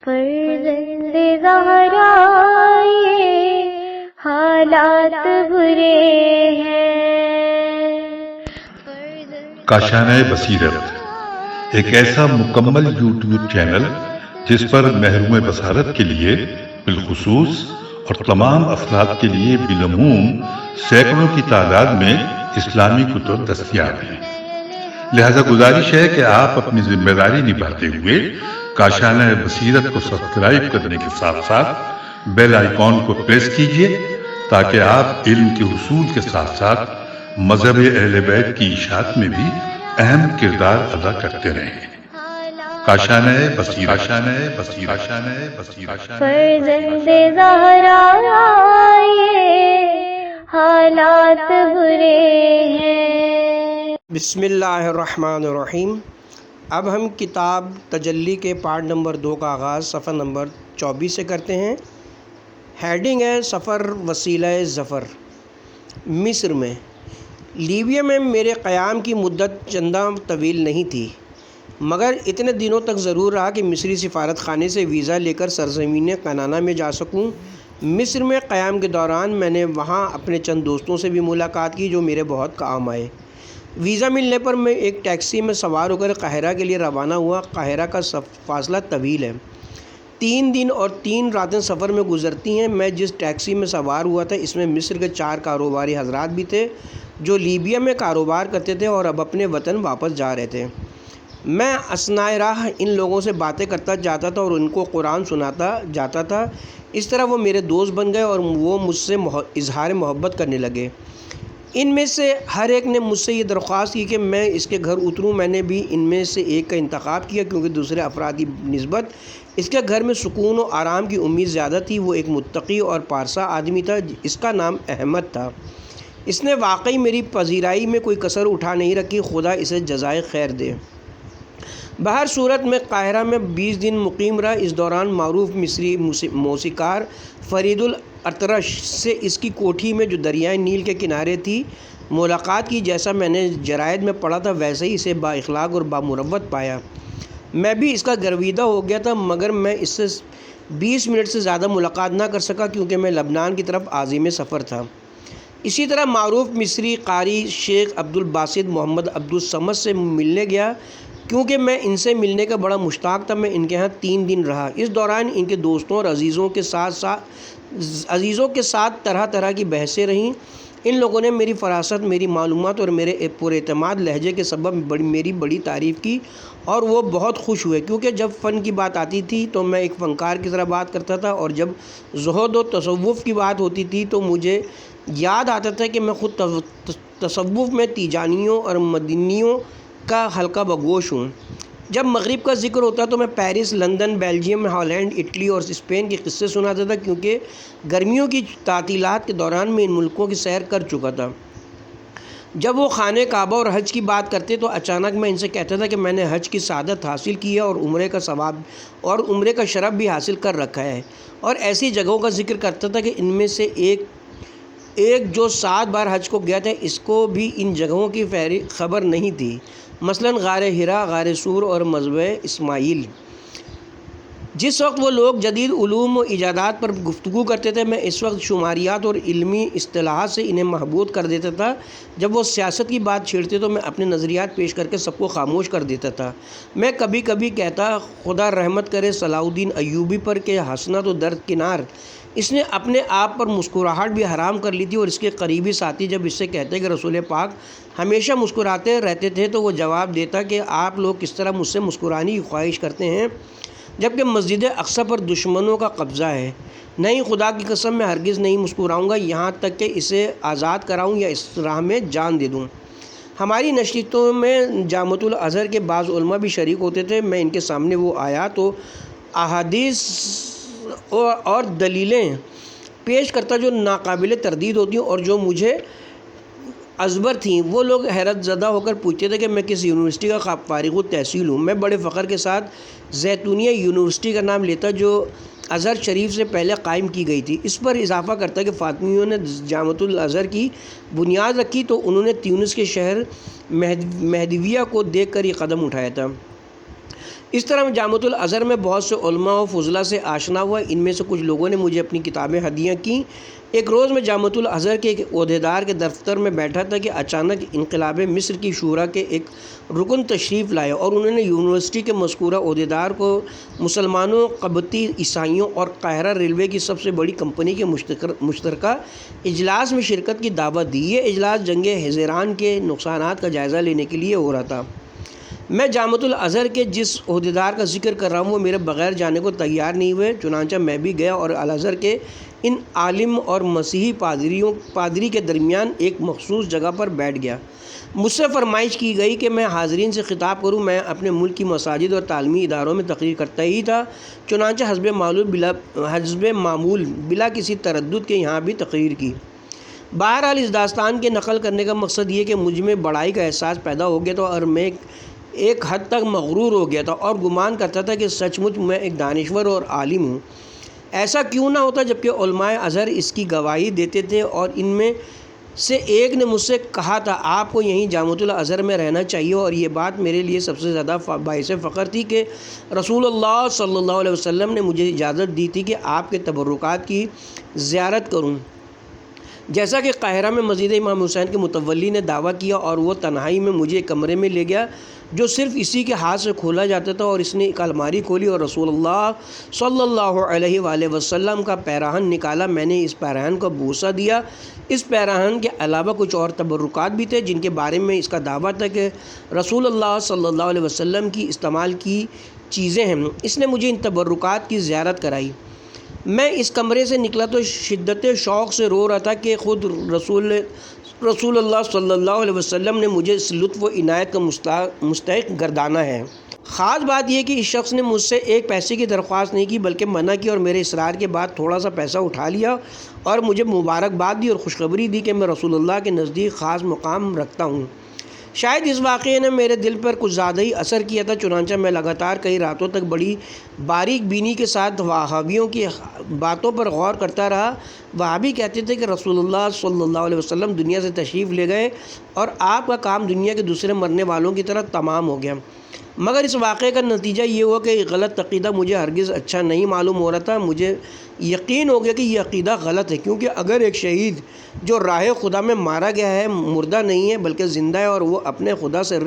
فرزند زہرا یہ حالات برے ہیں۔ کاشانہ بصیرت ایک ایسا مکمل یوٹیوب چینل جس پر محروم بصارت کے لیے بالخصوص اور تمام افراد کے لیے بالعموم سینکڑوں کی تعداد میں اسلامی کتب دستیاب ہیں۔ لہذا گزارش ہے کہ آپ اپنی ذمہ داری نبھاتے ہوئے کاشانہ بصیرت کو سبسکرائب کرنے کے ساتھ ساتھ بیل آئیکن کو پریس کیجیے تاکہ آپ علم کے حصول کے ساتھ ساتھ مذہب اہل بیت کی اشاعت میں بھی اہم کردار ادا کرتے رہیں۔ کاشانہ بصیرت۔ فرزند زہرا یہ حالات برے ہیں۔ بسم اللہ الرحمن الرحیم۔ اب ہم کتاب تجلی کے پارٹ نمبر 2 کا آغاز صفحہ نمبر 24 سے کرتے ہیں۔ ہیڈنگ ہے سفر وسیلہ ظفر۔ مصر میں لیبیا میں میرے قیام کی مدت چندہ طویل نہیں تھی، مگر اتنے دنوں تک ضرور رہا کہ مصری سفارت خانے سے ویزا لے کر سرزمین کنعانہ میں جا سکوں۔ مصر میں قیام کے دوران میں نے وہاں اپنے چند دوستوں سے بھی ملاقات کی جو میرے بہت کام آئے۔ ویزا ملنے پر میں ایک ٹیکسی میں سوار ہو کر قاہرہ کے لیے روانہ ہوا۔ قاہرہ کا فاصلہ طویل ہے، 3 دن اور 3 راتیں سفر میں گزرتی ہیں۔ میں جس ٹیکسی میں سوار ہوا تھا اس میں مصر کے 4 کاروباری حضرات بھی تھے جو لیبیا میں کاروبار کرتے تھے اور اب اپنے وطن واپس جا رہے تھے۔ میں اثناء راہ ان لوگوں سے باتیں کرتا جاتا تھا اور ان کو قرآن سناتا جاتا تھا۔ اس طرح وہ میرے دوست بن گئے اور وہ مجھ سے اظہار محبت کرنے لگے۔ ان میں سے ہر ایک نے مجھ سے یہ درخواست کی کہ میں اس کے گھر اتروں۔ میں نے بھی ان میں سے ایک کا انتخاب کیا کیونکہ دوسرے افراد کی نسبت اس کے گھر میں سکون و آرام کی امید زیادہ تھی۔ وہ ایک متقی اور پارسا آدمی تھا، اس کا نام احمد تھا۔ اس نے واقعی میری پذیرائی میں کوئی کسر اٹھا نہیں رکھی، خدا اسے جزائے خیر دے۔ بہر صورت میں قاہرہ میں 20 دن مقیم رہا۔ اس دوران معروف مصری موسیقار فرید الاطرش سے اس کی کوٹھی میں جو دریائے نیل کے کنارے تھی ملاقات کی۔ جیسا میں نے جرائد میں پڑھا تھا ویسے ہی اسے با اخلاق اور بامروت پایا۔ میں بھی اس کا گرویدہ ہو گیا تھا، مگر میں اس سے 20 منٹ سے زیادہ ملاقات نہ کر سکا کیونکہ میں لبنان کی طرف عازم سفر تھا۔ اسی طرح معروف مصری قاری شیخ عبدالباسط محمد عبدالصمد سے ملنے گیا کیونکہ میں ان سے ملنے کا بڑا مشتاق تھا۔ میں ان کے ہاں 3 دن رہا۔ اس دوران ان کے دوستوں اور عزیزوں کے ساتھ طرح طرح کی بحثیں رہیں۔ ان لوگوں نے میری فراست، میری معلومات اور میرے پر اعتماد لہجے کے سبب میری بڑی تعریف کی اور وہ بہت خوش ہوئے کیونکہ جب فن کی بات آتی تھی تو میں ایک فنکار کی طرح بات کرتا تھا اور جب زہد و تصوف کی بات ہوتی تھی تو مجھے یاد آتا تھا کہ میں خود تصوف میں تیجانیوں اور مدنیوں کا حلقہ بگوش ہوں۔ جب مغرب کا ذکر ہوتا تو میں Paris, London, Belgium, Holland, Italy اور اسپین کے قصے سناتا تھا کیونکہ گرمیوں کی تعطیلات کے دوران میں ان ملکوں کی سیر کر چکا تھا۔ جب وہ خانہ کعبہ اور حج کی بات کرتے تو اچانک میں ان سے کہتا تھا کہ میں نے حج کی سعادت حاصل کی ہے اور عمرے کا ثواب اور عمرے کا شرف بھی حاصل کر رکھا ہے، اور ایسی جگہوں کا ذکر کرتا تھا کہ ان میں سے ایک جو 7 بار حج کو گیا تھا اس کو بھی ان جگہوں کی خبر نہیں تھی، مثلاً غار حرا، غار سور اور مذبح اسماعیل۔ جس وقت وہ لوگ جدید علوم و ایجادات پر گفتگو کرتے تھے میں اس وقت شماریات اور علمی اصطلاحات سے انہیں محبوط کر دیتا تھا۔ جب وہ سیاست کی بات چھیڑتے تو میں اپنے نظریات پیش کر کے سب کو خاموش کر دیتا تھا۔ میں کبھی کبھی کہتا خدا رحمت کرے صلاح الدین ایوبی پر کہ ہنسنا تو درد کنار، اس نے اپنے آپ پر مسکراہٹ بھی حرام کر لی تھی۔ اور اس کے قریبی ساتھی جب اس سے کہتے کہ رسول پاک ہمیشہ مسکراتے رہتے تھے تو وہ جواب دیتا کہ آپ لوگ کس طرح مجھ سے مسکرانے کی خواہش کرتے ہیں جبکہ مسجد اقصی پر دشمنوں کا قبضہ ہے۔ نہیں، خدا کی قسم میں ہرگز نہیں مسکراؤں گا یہاں تک کہ اسے آزاد کراؤں یا اس راہ میں جان دے دوں۔ ہماری نشریتوں میں جامعۃ الازہر کے بعض علماء بھی شریک ہوتے تھے۔ میں ان کے سامنے وہ آیات و احادیث اور دلیلیں پیش کرتا جو ناقابل تردید ہوتی ہیں اور جو مجھے ازبر تھیں۔ وہ لوگ حیرت زدہ ہو کر پوچھتے تھے کہ میں کس یونیورسٹی کا فارغ التحصیل ہوں۔ میں بڑے فخر کے ساتھ زیتونیہ یونیورسٹی کا نام لیتا جو ازہر شریف سے پہلے قائم کی گئی تھی۔ اس پر اضافہ کرتا کہ فاطمیوں نے جامعۃ الازہر کی بنیاد رکھی تو انہوں نے تیونس کے شہر مہدویہ کو دیکھ کر یہ قدم اٹھایا تھا۔ اس طرح میں جامعۃ الازہر میں بہت سے علماء و فضلاء سے آشنا ہوا۔ ان میں سے کچھ لوگوں نے مجھے اپنی کتابیں ہدیہ کیں۔ ایک روز میں جامعۃ الازہر کے ایک عہدیدار کے دفتر میں بیٹھا تھا کہ اچانک انقلاب مصر کی شورا کے ایک رکن تشریف لائے اور انہوں نے یونیورسٹی کے مذکورہ عہدیدار کو مسلمانوں، قبطی عیسائیوں اور قاہرہ ریلوے کی سب سے بڑی کمپنی کے مشترکہ اجلاس میں شرکت کی دعوت دی۔ یہ اجلاس جنگ حزیران کے نقصانات کا جائزہ لینے کے لیے ہو رہا تھا۔ میں جامعۃ الازہر کے جس عہدیدار کا ذکر کر رہا ہوں وہ میرے بغیر جانے کو تیار نہیں ہوئے، چنانچہ میں بھی گیا اور الازہر کے ان عالم اور مسیحی پادری کے درمیان ایک مخصوص جگہ پر بیٹھ گیا۔ مجھ سے فرمائش کی گئی کہ میں حاضرین سے خطاب کروں۔ میں اپنے ملک کی مساجد اور تعلیمی اداروں میں تقریر کرتا ہی تھا، چنانچہ حسب معمول بلا کسی تردد کے یہاں بھی تقریر کی۔ بہرحال اس داستان کے نقل کرنے کا مقصد یہ کہ مجھ میں بڑائی کا احساس پیدا ہو گیا تھا اور میں ایک حد تک مغرور ہو گیا تھا اور گمان کرتا تھا کہ سچ مچ میں ایک دانشور اور عالم ہوں۔ ایسا کیوں نہ ہوتا جبکہ علماء ازہر اس کی گواہی دیتے تھے، اور ان میں سے ایک نے مجھ سے کہا تھا آپ کو یہیں جامعۃ الازہر میں رہنا چاہیے، اور یہ بات میرے لیے سب سے زیادہ باعث فخر تھی کہ رسول اللہ صلی اللہ علیہ وسلم نے مجھے اجازت دی تھی کہ آپ کے تبرکات کی زیارت کروں۔ جیسا کہ قاہرہ میں مسجد امام حسین کے متولی نے دعویٰ کیا، اور وہ تنہائی میں مجھے ایک کمرے میں لے گیا جو صرف اسی کے ہاتھ سے کھولا جاتا تھا، اور اس نے ایک الماری کھولی اور رسول اللہ صلی اللہ علیہ وآلہ وسلم کا پیراہن نکالا۔ میں نے اس پیراہن کو بوسہ دیا۔ اس پیراہن کے علاوہ کچھ اور تبرکات بھی تھے جن کے بارے میں اس کا دعویٰ تھا کہ رسول اللہ صلی اللہ علیہ وسلم کی استعمال کی چیزیں ہیں۔ اس نے مجھے ان تبرکات کی زیارت کرائی۔ میں اس کمرے سے نکلا تو شدت شوق سے رو رہا تھا کہ خود رسول اللہ صلی اللہ علیہ وسلم نے مجھے اس لطف و عنایت کا مستحق گردانا ہے۔ خاص بات یہ کہ اس شخص نے مجھ سے ایک پیسے کی درخواست نہیں کی بلکہ منع کی، اور میرے اصرار کے بعد تھوڑا سا پیسہ اٹھا لیا اور مجھے مبارکباد دی اور خوشخبری دی کہ میں رسول اللہ کے نزدیک خاص مقام رکھتا ہوں۔ شاید اس واقعے نے میرے دل پر کچھ زیادہ ہی اثر کیا تھا، چنانچہ میں لگاتار کئی راتوں تک بڑی باریک بینی کے ساتھ وہابیوں کی باتوں پر غور کرتا رہا۔ وہابی کہتے تھے کہ رسول اللہ صلی اللہ علیہ وسلم دنیا سے تشریف لے گئے اور آپ کا کام دنیا کے دوسرے مرنے والوں کی طرح تمام ہو گیا، مگر اس واقعے کا نتیجہ یہ ہوا کہ غلط عقیدہ مجھے ہرگز اچھا نہیں معلوم ہو رہا تھا۔ مجھے یقین ہو گیا کہ یہ عقیدہ غلط ہے، کیونکہ اگر ایک شہید جو راہ خدا میں مارا گیا ہے مردہ نہیں ہے بلکہ زندہ ہے اور وہ اپنے خدا سے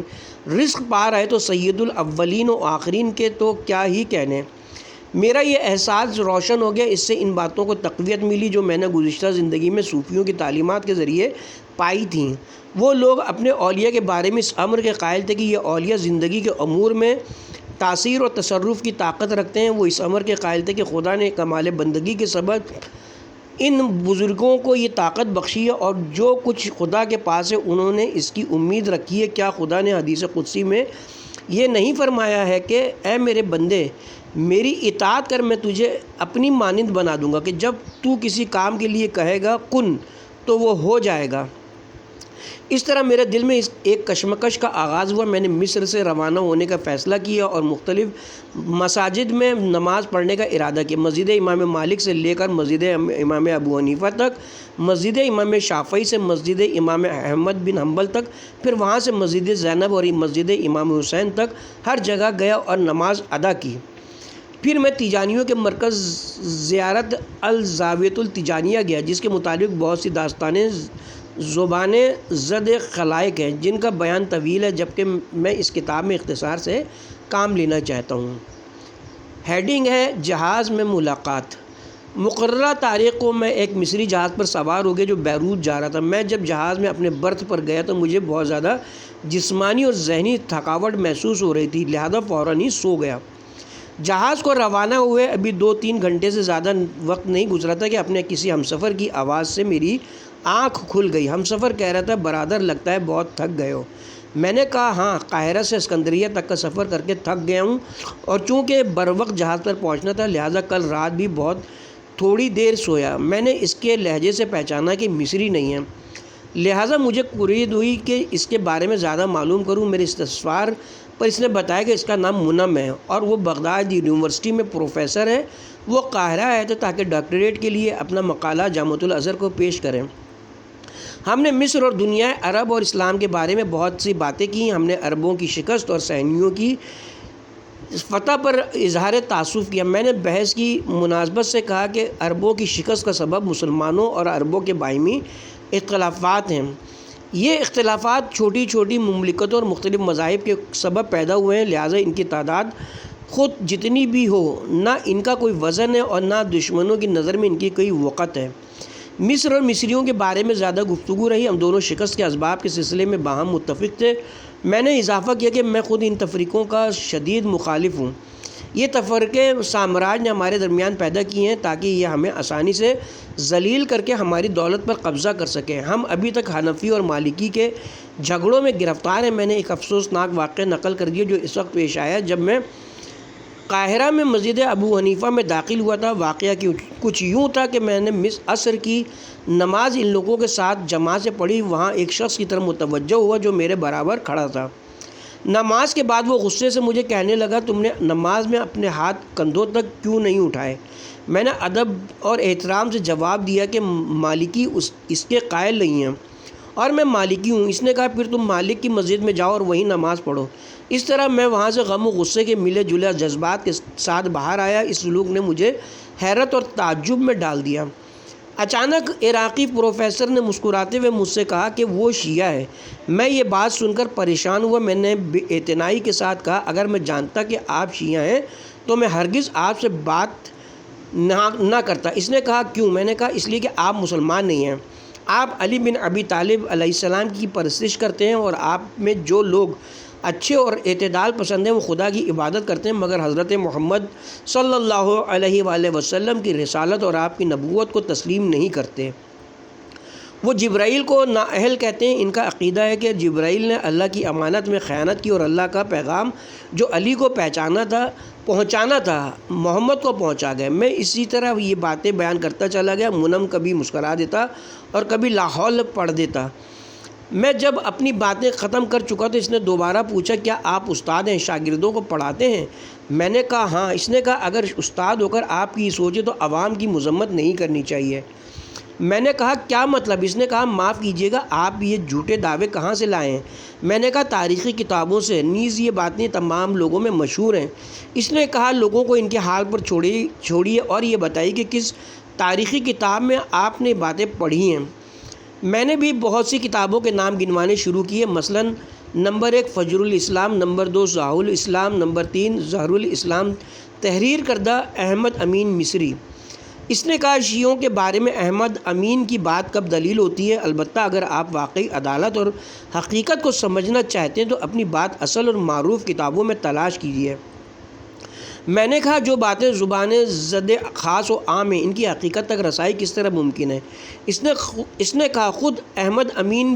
رزق پا رہا ہے تو سید الاولین و آخرین کے تو کیا ہی کہنے۔ میرا یہ احساس روشن ہو گیا۔ اس سے ان باتوں کو تقویت ملی جو میں نے گزشتہ زندگی میں صوفیوں کی تعلیمات کے ذریعے پائی تھیں۔ وہ لوگ اپنے اولیاء کے بارے میں اس امر کے قائل تھے کہ یہ اولیاء زندگی کے امور میں تاثیر اور تصرف کی طاقت رکھتے ہیں۔ وہ اس امر کے قائل تھے کہ خدا نے کمال بندگی کے سبب ان بزرگوں کو یہ طاقت بخشی ہے، اور جو کچھ خدا کے پاس ہے انہوں نے اس کی امید رکھی ہے۔ کیا خدا نے حدیث قدسی میں یہ نہیں فرمایا ہے کہ اے میرے بندے میری اطاعت کر، میں تجھے اپنی مانند بنا دوں گا، کہ جب تو کسی کام کے لیے کہے گا کن تو وہ ہو جائے گا۔ اس طرح میرے دل میں ایک کشمکش کا آغاز ہوا۔ میں نے مصر سے روانہ ہونے کا فیصلہ کیا اور مختلف مساجد میں نماز پڑھنے کا ارادہ کیا۔ مسجد امام مالک سے لے کر مسجد امام ابو حنیفہ تک، مسجد امام شافعی سے مسجد امام احمد بن حنبل تک، پھر وہاں سے مسجد زینب اور مسجد امام حسین تک ہر جگہ گیا اور نماز ادا کی۔ پھر میں تیجانیوں کے مرکز زیارت الزاویۃ التیجانیہ گیا، جس کے متعلق بہت سی داستانیں زبان زد خلائق ہیں جن کا بیان طویل ہے، جبکہ میں اس کتاب میں اختصار سے کام لینا چاہتا ہوں۔ ہیڈنگ ہے جہاز میں ملاقات۔ مقررہ تاریخ کو میں ایک مصری جہاز پر سوار ہو گیا جو بیروت جا رہا تھا۔ میں جب جہاز میں اپنے برتھ پر گیا تو مجھے بہت زیادہ جسمانی اور ذہنی تھکاوٹ محسوس ہو رہی تھی، لہذا فوراً ہی سو گیا۔ جہاز کو روانہ ہوئے ابھی 2-3 گھنٹے سے زیادہ وقت نہیں گزرا تھا کہ اپنے کسی ہمسفر کی آواز سے میری آنکھ کھل گئی۔ ہمسفر کہہ رہا تھا برادر لگتا ہے بہت تھک گئے ہو۔ میں نے کہا ہاں، قاہرہ سے اسکندریہ تک کا سفر کر کے تھک گیا ہوں، اور چونکہ بروقت جہاز پر پہنچنا تھا لہٰذا کل رات بھی بہت تھوڑی دیر سویا۔ میں نے اس کے لہجے سے پہچانا کہ مصری نہیں ہے، لہٰذا مجھے کرید ہوئی کہ اس کے بارے میں زیادہ معلوم کروں۔ میرے استفسار پر اس نے بتایا کہ اس کا نام منم ہے اور وہ بغداد یونیورسٹی میں پروفیسر ہے۔ وہ قاہرہ آئے تھے تاکہ ڈاکٹریٹ کے لیے اپنا مقالہ جامعۃ الازہر کو پیش کریں۔ ہم نے مصر اور دنیا عرب اور اسلام کے بارے میں بہت سی باتیں کی۔ ہم نے عربوں کی شکست اور صہیونیوں کی فتح پر اظہار تعصب کیا۔ میں نے بحث کی مناسبت سے کہا کہ عربوں کی شکست کا سبب مسلمانوں اور عربوں کے باہمی اختلافات ہیں۔ یہ اختلافات چھوٹی چھوٹی مملکتوں اور مختلف مذاہب کے سبب پیدا ہوئے ہیں، لہٰذا ان کی تعداد خود جتنی بھی ہو نہ ان کا کوئی وزن ہے اور نہ دشمنوں کی نظر میں ان کی کوئی وقت ہے۔ مصر اور مصریوں کے بارے میں زیادہ گفتگو رہی۔ ہم دونوں شکست کے اسباب کے سلسلے میں باہم متفق تھے۔ میں نے اضافہ کیا کہ میں خود ان تفریقوں کا شدید مخالف ہوں۔ یہ تفرقے سامراج نے ہمارے درمیان پیدا کیے ہیں تاکہ یہ ہمیں آسانی سے ذلیل کر کے ہماری دولت پر قبضہ کر سکیں۔ ہم ابھی تک حنفی اور مالکی کے جھگڑوں میں گرفتار ہیں۔ میں نے ایک افسوسناک واقعہ نقل کر دیا جو اس وقت پیش آیا جب میں قاہرہ میں مسجد ابو حنیفہ میں داخل ہوا تھا۔ واقعہ کچھ یوں تھا کہ میں نے عصر کی نماز ان لوگوں کے ساتھ جماعت سے پڑھی۔ وہاں ایک شخص کی طرف متوجہ ہوا جو میرے برابر کھڑا تھا۔ نماز کے بعد وہ غصے سے مجھے کہنے لگا، تم نے نماز میں اپنے ہاتھ کندھوں تک کیوں نہیں اٹھائے؟ میں نے ادب اور احترام سے جواب دیا کہ مالکی اس کے قائل نہیں ہیں اور میں مالکی ہوں۔ اس نے کہا پھر تم مالک کی مسجد میں جاؤ اور وہیں نماز پڑھو۔ اس طرح میں وہاں سے غم و غصے کے ملے جلے جذبات کے ساتھ باہر آیا۔ اس سلوک نے مجھے حیرت اور تعجب میں ڈال دیا۔ اچانک عراقی پروفیسر نے مسکراتے ہوئے مجھ سے کہا کہ وہ شیعہ ہے۔ میں یہ بات سن کر پریشان ہوا۔ میں نے بے اعتنائی کے ساتھ کہا اگر میں جانتا کہ آپ شیعہ ہیں تو میں ہرگز آپ سے بات نہ کرتا۔ اس نے کہا کیوں؟ میں نے کہا اس لیے کہ آپ مسلمان نہیں ہیں۔ آپ علی بن ابی طالب علیہ السلام کی پرستش کرتے ہیں اور آپ میں جو لوگ اچھے اور اعتدال پسند ہیں وہ خدا کی عبادت کرتے ہیں مگر حضرت محمد صلی اللہ علیہ وآلہ وسلم کی رسالت اور آپ کی نبوت کو تسلیم نہیں کرتے۔ وہ جبرائیل کو نااہل کہتے ہیں۔ ان کا عقیدہ ہے کہ جبرائیل نے اللہ کی امانت میں خیانت کی اور اللہ کا پیغام جو علی کو پہنچانا تھا محمد کو پہنچا گئے۔ میں اسی طرح یہ باتیں بیان کرتا چلا گیا۔ منم کبھی مسکرا دیتا اور کبھی لاحول پڑھ دیتا۔ میں جب اپنی باتیں ختم کر چکا تو اس نے دوبارہ پوچھا کیا آپ استاد ہیں، شاگردوں کو پڑھاتے ہیں؟ میں نے کہا ہاں۔ اس نے کہا اگر استاد ہو کر آپ کی سوچیں تو عوام کی مذمت نہیں کرنی چاہیے۔ میں نے کہا کیا مطلب؟ اس نے کہا معاف کیجیے گا آپ یہ جھوٹے دعوے کہاں سے لائے ہیں؟ میں نے کہا تاریخی کتابوں سے، نیز یہ باتیں تمام لوگوں میں مشہور ہیں۔ اس نے کہا لوگوں کو ان کے حال پر چھوڑیے اور یہ بتائیے کہ کس تاریخی کتاب میں آپ نے باتیں پڑھی ہیں۔ میں نے بھی بہت سی کتابوں کے نام گنوانے شروع کیے، مثلاً نمبر 1 فجر الاسلام، نمبر 2 ضیاء الاسلام، نمبر 3 ظہر الاسلام، تحریر کردہ احمد امین مصری۔ اس نے کہا شیعوں کے بارے میں احمد امین کی بات کب دلیل ہوتی ہے؟ البتہ اگر آپ واقعی عدالت اور حقیقت کو سمجھنا چاہتے ہیں تو اپنی بات اصل اور معروف کتابوں میں تلاش کیجیے۔ میں نے کہا جو باتیں زبان زد خاص و عام ہیں ان کی حقیقت تک رسائی کس طرح ممکن ہے؟ اس نے کہا خود احمد امین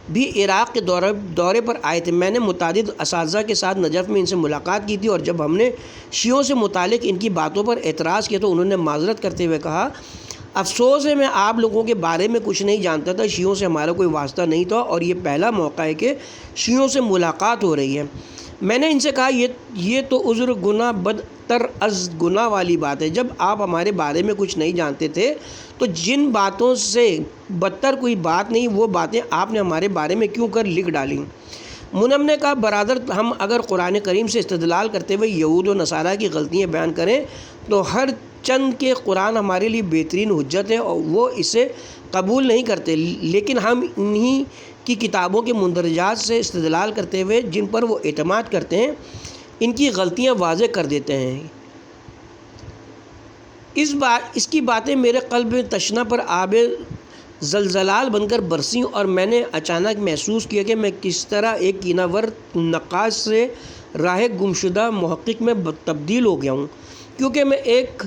بھی عراق کے دورے پر آئے تھے۔ میں نے متعدد اساتذہ کے ساتھ نجف میں ان سے ملاقات کی تھی اور جب ہم نے شیعوں سے متعلق ان کی باتوں پر اعتراض کیا تو انہوں نے معذرت کرتے ہوئے کہا افسوس ہے میں آپ لوگوں کے بارے میں کچھ نہیں جانتا تھا، شیعوں سے ہمارا کوئی واسطہ نہیں تھا اور یہ پہلا موقع ہے کہ شیعوں سے ملاقات ہو رہی ہے۔ میں نے ان سے کہا یہ تو عذر گناہ بدتر از گناہ والی بات ہے۔ جب آپ ہمارے بارے میں کچھ نہیں جانتے تھے تو جن باتوں سے بدتر کوئی بات نہیں وہ باتیں آپ نے ہمارے بارے میں کیوں کر لکھ ڈالیں؟ منم نے کہا برادر ہم اگر قرآن کریم سے استدلال کرتے ہوئے یہود و نصارہ کی غلطیاں بیان کریں تو ہر چند کے قرآن ہمارے لیے بہترین حجت ہے اور وہ اسے قبول نہیں کرتے، لیکن ہم انہی کی کتابوں کے مندرجات سے استدلال کرتے ہوئے جن پر وہ اعتماد کرتے ہیں ان کی غلطیاں واضح کر دیتے ہیں۔ اس کی باتیں میرے قلب میں تشنہ پر آب زلزلال بن کر برسیں اور میں نے اچانک محسوس کیا کہ میں کس طرح ایک کینہ ور نقاش سے راہ گمشدہ محقق میں تبدیل ہو گیا ہوں، کیونکہ میں ایک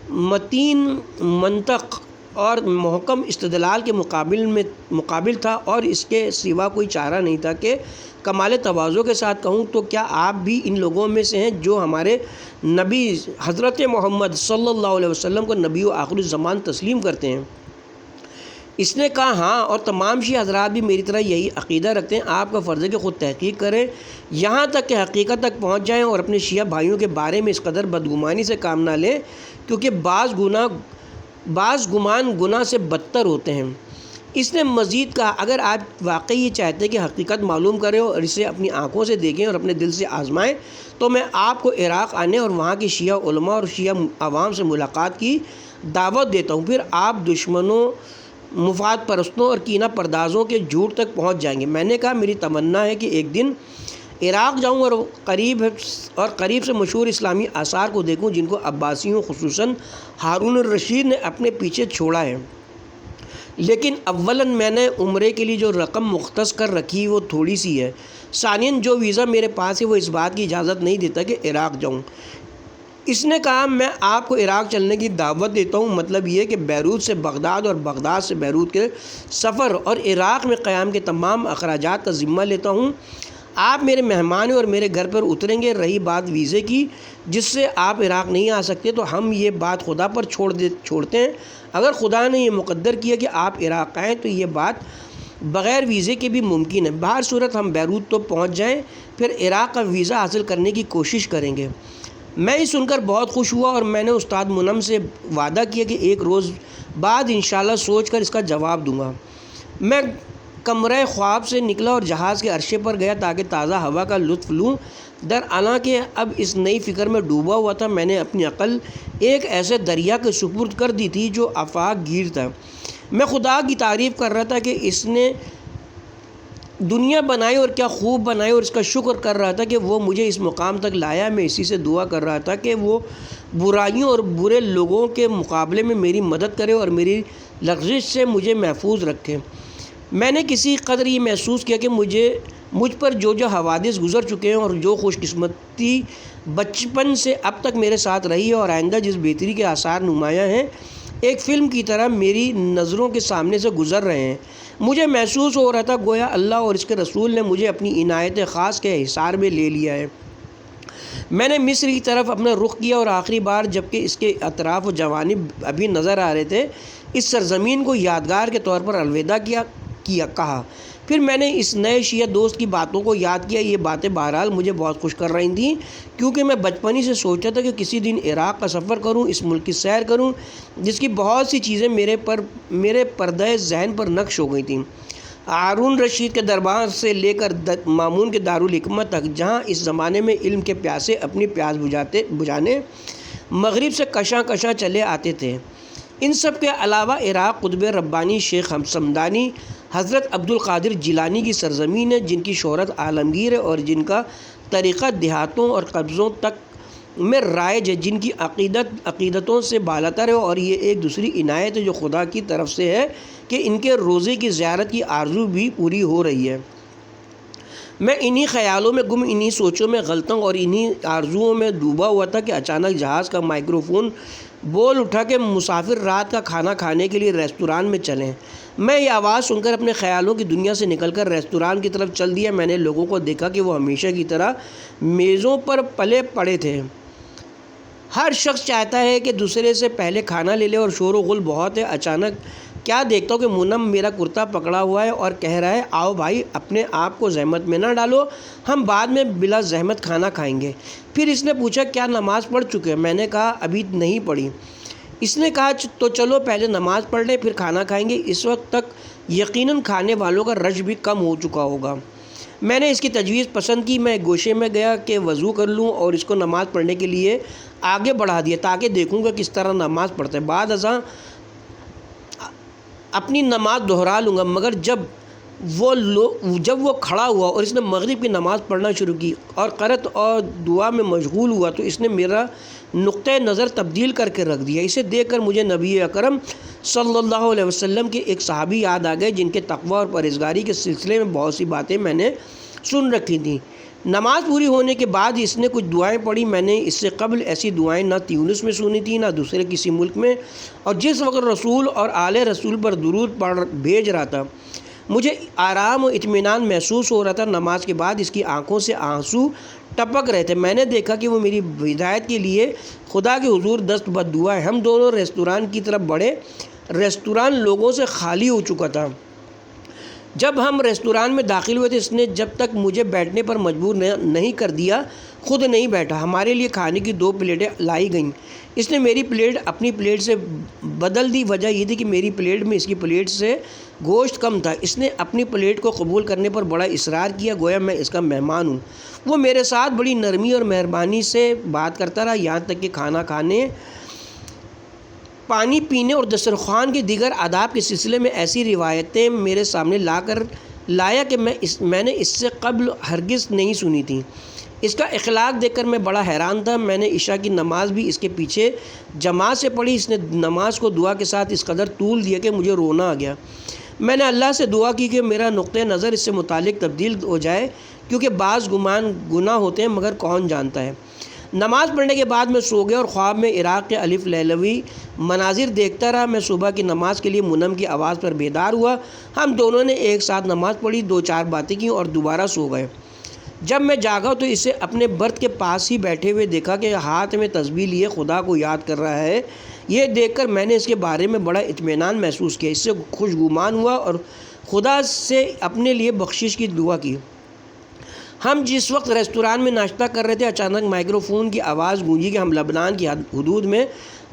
متین منطق اور محکم استدلال کے مقابل تھا اور اس کے سوا کوئی چارہ نہیں تھا کہ کمال تواضع کے ساتھ کہوں تو کیا آپ بھی ان لوگوں میں سے ہیں جو ہمارے نبی حضرت محمد صلی اللہ علیہ وسلم کو نبی و آخر الزمان تسلیم کرتے ہیں؟ اس نے کہا ہاں، اور تمام شیعہ حضرات بھی میری طرح یہی عقیدہ رکھتے ہیں۔ آپ کا فرض ہے کہ خود تحقیق کریں یہاں تک کہ حقیقت تک پہنچ جائیں اور اپنے شیعہ بھائیوں کے بارے میں اس قدر بدگمانی سے کام نہ لیں کیونکہ بعض گمان گناہ سے بدتر ہوتے ہیں۔ اس نے مزید کہا اگر آپ واقعی یہ چاہتے ہیں کہ حقیقت معلوم کریں اور اسے اپنی آنکھوں سے دیکھیں اور اپنے دل سے آزمائیں تو میں آپ کو عراق آنے اور وہاں کے شیعہ علماء اور شیعہ عوام سے ملاقات کی دعوت دیتا ہوں، پھر آپ دشمنوں، مفاد پرستوں اور کینہ پردازوں کے جھوٹ تک پہنچ جائیں گے۔ میں نے کہا میری تمنا ہے کہ ایک دن عراق جاؤں اور قریب سے مشہور اسلامی آثار کو دیکھوں جن کو عباسیوں خصوصاً ہارون الرشید نے اپنے پیچھے چھوڑا ہے، لیکن اولاً میں نے عمرے کے لیے جو رقم مختص کر رکھی وہ تھوڑی سی ہے، ثانیاً جو ویزا میرے پاس ہے وہ اس بات کی اجازت نہیں دیتا کہ عراق جاؤں۔ اس نے کہا میں آپ کو عراق چلنے کی دعوت دیتا ہوں، مطلب یہ کہ بیروت سے بغداد اور بغداد سے بیروت کے سفر اور عراق میں قیام کے تمام اخراجات کا ذمہ لیتا ہوں۔ آپ میرے مہمان ہیں اور میرے گھر پر اتریں گے۔ رہی بات ویزے کی جس سے آپ عراق نہیں آ سکتے تو ہم یہ بات خدا پر چھوڑتے ہیں۔ اگر خدا نے یہ مقدر کیا کہ آپ عراق آئیں تو یہ بات بغیر ویزے کے بھی ممکن ہے۔ بہر صورت ہم بیروت تو پہنچ جائیں، پھر عراق کا ویزا حاصل کرنے کی کوشش کریں گے۔ میں یہ سن کر بہت خوش ہوا اور میں نے استاد منم سے وعدہ کیا کہ ایک روز بعد انشاءاللہ سوچ کر اس کا جواب دوں گا۔ میں کمرہ خواب سے نکلا اور جہاز کے عرصے پر گیا تاکہ تازہ ہوا کا لطف لوں۔ حالانکہ اب اس نئی فکر میں ڈوبا ہوا تھا، میں نے اپنی عقل ایک ایسے دریا کے سپرد کر دی تھی جو آفاق گیر تھا۔ میں خدا کی تعریف کر رہا تھا کہ اس نے دنیا بنائی اور کیا خوب بنائی، اور اس کا شکر کر رہا تھا کہ وہ مجھے اس مقام تک لایا۔ میں اسی سے دعا کر رہا تھا کہ وہ برائیوں اور برے لوگوں کے مقابلے میں میری مدد کرے اور میری لغزش سے مجھے محفوظ رکھے۔ میں نے کسی قدر یہ محسوس کیا کہ مجھ پر جو حوادث گزر چکے ہیں اور جو خوش قسمتی بچپن سے اب تک میرے ساتھ رہی ہے اور آئندہ جس بہتری کے آثار نمایاں ہیں، ایک فلم کی طرح میری نظروں کے سامنے سے گزر رہے ہیں۔ مجھے محسوس ہو رہا تھا گویا اللہ اور اس کے رسول نے مجھے اپنی عنایت خاص کے حصار میں لے لیا ہے۔ میں نے مصر کی طرف اپنا رخ کیا اور آخری بار جبکہ اس کے اطراف و جوانب ابھی نظر آ رہے تھے اس سرزمین کو یادگار کے طور پر الوداع کہا۔ پھر میں نے اس نئے شیعہ دوست کی باتوں کو یاد کیا۔ یہ باتیں بہرحال مجھے بہت خوش کر رہی تھیں کیونکہ میں بچپن ہی سے سوچتا تھا کہ کسی دن عراق کا سفر کروں، اس ملک کی سیر کروں جس کی بہت سی چیزیں میرے پردہ ذہن پر نقش ہو گئی تھیں۔ ہارون رشید کے دربار سے لے کر مامون کے دارالحکمت تک، جہاں اس زمانے میں علم کے پیاسے اپنی پیاس بجھانے مغرب سے کشاں کشاں چلے آتے تھے۔ ان سب کے علاوہ عراق قطب ربانی شیخ حمدانی حضرت عبد القادر جیلانی کی سرزمین ہے، جن کی شہرت عالمگیر ہے اور جن کا طریقہ دیہاتوں اور قبضوں تک میں رائج ہے، جن کی عقیدتوں سے بالاتر ہے، اور یہ ایک دوسری عنایت ہے جو خدا کی طرف سے ہے کہ ان کے روزے کی زیارت کی آرزو بھی پوری ہو رہی ہے۔ میں انہی خیالوں میں گم، انہی سوچوں میں غلطوں اور انہی آرزوؤں میں ڈوبا ہوا تھا کہ اچانک جہاز کا مائکروفون بول اٹھا کہ مسافر رات کا کھانا کھانے کے لیے ریستوران میں چلیں۔ میں یہ آواز سن کر اپنے خیالوں کی دنیا سے نکل کر ریستوران کی طرف چل دیا۔ میں نے لوگوں کو دیکھا کہ وہ ہمیشہ کی طرح میزوں پر پلے پڑے تھے۔ ہر شخص چاہتا ہے کہ دوسرے سے پہلے کھانا لے لے اور شور و غل بہت ہے۔ اچانک کیا دیکھتا ہوں کہ منم میرا کرتا پکڑا ہوا ہے اور کہہ رہا ہے آؤ بھائی اپنے آپ کو زحمت میں نہ ڈالو، ہم بعد میں بلا زحمت کھانا کھائیں گے۔ پھر اس نے پوچھا کیا نماز پڑھ چکے؟ میں نے کہا ابھی نہیں پڑھی۔ اس نے کہا تو چلو پہلے نماز پڑھ لیں پھر کھانا کھائیں گے، اس وقت تک یقیناً کھانے والوں کا رش بھی کم ہو چکا ہوگا۔ میں نے اس کی تجویز پسند کی۔ میں گوشے میں گیا کہ وضو کر لوں اور اس کو نماز پڑھنے کے لیے آگے بڑھا دیا تاکہ دیکھوں گا کس طرح نماز پڑھتا ہے، بعد ازاں اپنی نماز دہرا لوں گا۔ مگر جب وہ کھڑا ہوا اور اس نے مغرب کی نماز پڑھنا شروع کی اور قرأت اور دعا میں مشغول ہوا تو اس نے میرا نقطۂ نظر تبدیل کر کے رکھ دیا۔ اسے دیکھ کر مجھے نبی اکرم صلی اللہ علیہ وسلم کے ایک صحابی یاد آ گئے جن کے تقویٰ اور پرہیزگاری کے سلسلے میں بہت سی باتیں میں نے سن رکھی تھیں۔ نماز پوری ہونے کے بعد اس نے کچھ دعائیں پڑھی۔ میں نے اس سے قبل ایسی دعائیں نہ تیونس میں سنی تھیں نہ دوسرے کسی ملک میں، اور جس وقت رسول اور آل رسول پر درود بھیج رہا تھا مجھے آرام و اطمینان محسوس ہو رہا تھا۔ نماز کے بعد اس کی آنکھوں سے آنسو ٹپک رہے تھے۔ میں نے دیکھا کہ وہ میری ہدایت کے لیے خدا کے حضور دست بدعا ہے۔ ہم دونوں ریستوران کی طرف بڑھے۔ ریستوران لوگوں سے خالی ہو چکا تھا۔ جب ہم ریستوران میں داخل ہوئے تھے اس نے جب تک مجھے بیٹھنے پر مجبور نہیں کر دیا خود نہیں بیٹھا، ہمارے لیے کھانے کی 2 پلیٹیں لائی گئیں۔ اس نے میری پلیٹ اپنی پلیٹ سے بدل دی۔ وجہ یہ تھی کہ میری پلیٹ میں اس کی پلیٹ سے گوشت کم تھا۔ اس نے اپنی پلیٹ کو قبول کرنے پر بڑا اصرار کیا، گویا میں اس کا مہمان ہوں۔ وہ میرے ساتھ بڑی نرمی اور مہربانی سے بات کرتا رہا، یہاں تک کہ کھانا کھانے، پانی پینے اور دسترخوان کے دیگر آداب کے سلسلے میں ایسی روایتیں میرے سامنے لایا کہ میں نے اس سے قبل ہرگز نہیں سنی تھی۔ اس کا اخلاق دیکھ کر میں بڑا حیران تھا۔ میں نے عشاء کی نماز بھی اس کے پیچھے جماعت سے پڑھی۔ اس نے نماز کو دعا کے ساتھ اس قدر طول دیا کہ مجھے رونا آ گیا۔ میں نے اللہ سے دعا کی کہ میرا نقطۂ نظر اس سے متعلق تبدیل ہو جائے، کیونکہ بعض گمان گناہ ہوتے ہیں مگر کون جانتا ہے۔ نماز پڑھنے کے بعد میں سو گیا اور خواب میں عراق کے الف لیلوی مناظر دیکھتا رہا۔ میں صبح کی نماز کے لیے منم کی آواز پر بیدار ہوا۔ ہم دونوں نے ایک ساتھ نماز پڑھی، 2-4 باتیں کیں اور دوبارہ سو گئے۔ جب میں جاگا تو اسے اپنے برت کے پاس ہی بیٹھے ہوئے دیکھا کہ ہاتھ میں تسبیح لیے خدا کو یاد کر رہا ہے۔ یہ دیکھ کر میں نے اس کے بارے میں بڑا اطمینان محسوس کیا، اس سے خوشگمان ہوا اور خدا سے اپنے لیے بخشش کی دعا کی۔ ہم جس وقت ریستوران میں ناشتہ کر رہے تھے، اچانک مائکرو فون کی آواز گونجی کہ ہم لبنان کی حدود میں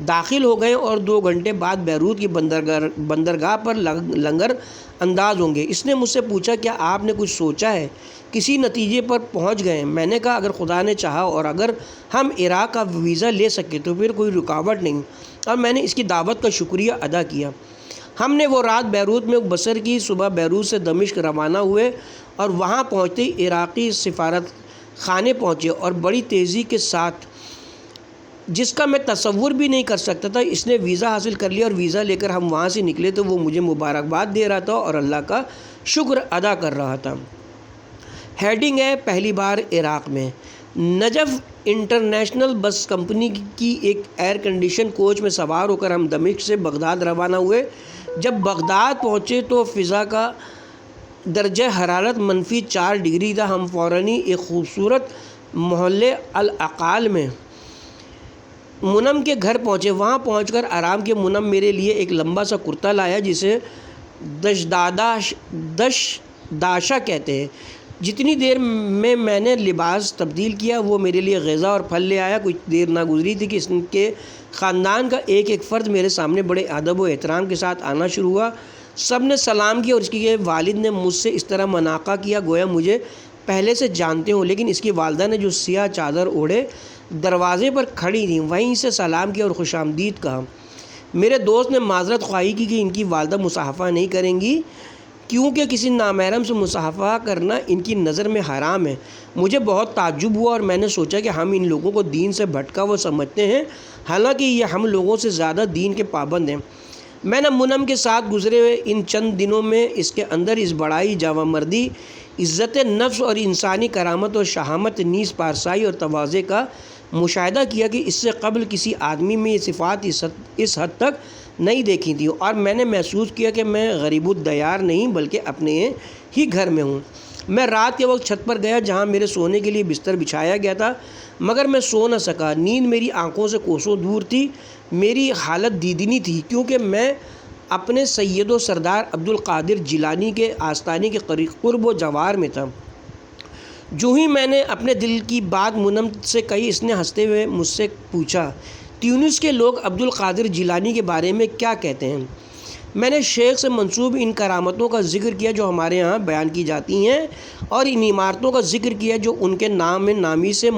داخل ہو گئے اور 2 گھنٹے بعد بیروت کی بندرگاہ پر لنگر انداز ہوں گے۔ اس نے مجھ سے پوچھا، کیا آپ نے کچھ سوچا ہے، کسی نتیجے پر پہنچ گئے؟ میں نے کہا، اگر خدا نے چاہا اور اگر ہم عراق کا ویزا لے سکے تو پھر کوئی رکاوٹ نہیں، اور میں نے اس کی دعوت کا شکریہ ادا کیا۔ ہم نے وہ رات بیروت میں بسر کی۔ صبح بیروت سے دمشق روانہ ہوئے اور وہاں پہنچتے ہی عراقی سفارت خانے پہنچے اور بڑی تیزی کے ساتھ، جس کا میں تصور بھی نہیں کر سکتا تھا، اس نے ویزا حاصل کر لیا اور ویزا لے کر ہم وہاں سے نکلے تو وہ مجھے مبارکباد دے رہا تھا اور اللہ کا شکر ادا کر رہا تھا۔ ہیڈنگ ہے، پہلی بار عراق میں۔ نجف انٹرنیشنل بس کمپنی کی ایک ایئر کنڈیشن کوچ میں سوار ہو کر ہم دمشق سے بغداد روانہ ہوئے۔ جب بغداد پہنچے تو فضا کا درجہ حرارت -4 ڈگری تھا۔ ہم فوراً ہی ایک خوبصورت محلے العقال میں منم کے گھر پہنچے۔ وہاں پہنچ کر آرام کے منم میرے لیے ایک لمبا سا کرتا لایا جسے دشداشا کہتے ہیں۔ جتنی دیر میں نے لباس تبدیل کیا، وہ میرے لیے غذا اور پھل لے آیا۔ کچھ دیر نہ گزری تھی کہ اس کے خاندان کا ایک فرد میرے سامنے بڑے ادب و احترام کے ساتھ آنا شروع ہوا۔ سب نے سلام کیا اور اس کے والد نے مجھ سے اس طرح مناقہ کیا گویا مجھے پہلے سے جانتے ہوں، لیکن اس کی والدہ نے جو سیاہ چادر اوڑھے دروازے پر کھڑی تھیں وہیں سے سلام کیا اور خوش آمدید کہا۔ میرے دوست نے معذرت خواہی کی کہ ان کی والدہ مصافحہ نہیں کریں گی، کیونکہ کسی نامحرم سے مصافحہ کرنا ان کی نظر میں حرام ہے۔ مجھے بہت تعجب ہوا اور میں نے سوچا کہ ہم ان لوگوں کو دین سے بھٹکا وہ سمجھتے ہیں، حالانکہ یہ ہم لوگوں سے زیادہ دین کے پابند ہیں۔ میں نے منم کے ساتھ گزرے ہوئے ان چند دنوں میں اس کے اندر اس بڑائی، جوانمردی، عزت نفس اور انسانی کرامت اور شہامت، نیز پارسائی اور تواضع کا مشاہدہ کیا کہ اس سے قبل کسی آدمی میں یہ صفات اس حد تک نہیں دیکھی تھی، اور میں نے محسوس کیا کہ میں غریب الدیار نہیں بلکہ اپنے ہی گھر میں ہوں۔ میں رات کے وقت چھت پر گیا جہاں میرے سونے کے لیے بستر بچھایا گیا تھا، مگر میں سو نہ سکا۔ نیند میری آنکھوں سے کوسوں دور تھی۔ میری حالت دیدنی تھی کیونکہ میں اپنے سید و سردار عبدالقادر جیلانی کے آستانے کے قرب و جوار میں تھا۔ جو ہی میں نے اپنے دل کی بات منم سے کہی، اس نے ہنستے ہوئے مجھ سے پوچھا، تیونس کے لوگ عبدالقادر جیلانی کے بارے میں کیا کہتے ہیں؟ میں نے شیخ سے منسوب ان کرامتوں کا ذکر کیا جو ہمارے ہاں بیان کی جاتی ہیں اور ان عمارتوں کا ذکر کیا جو ان کے نام نامی سے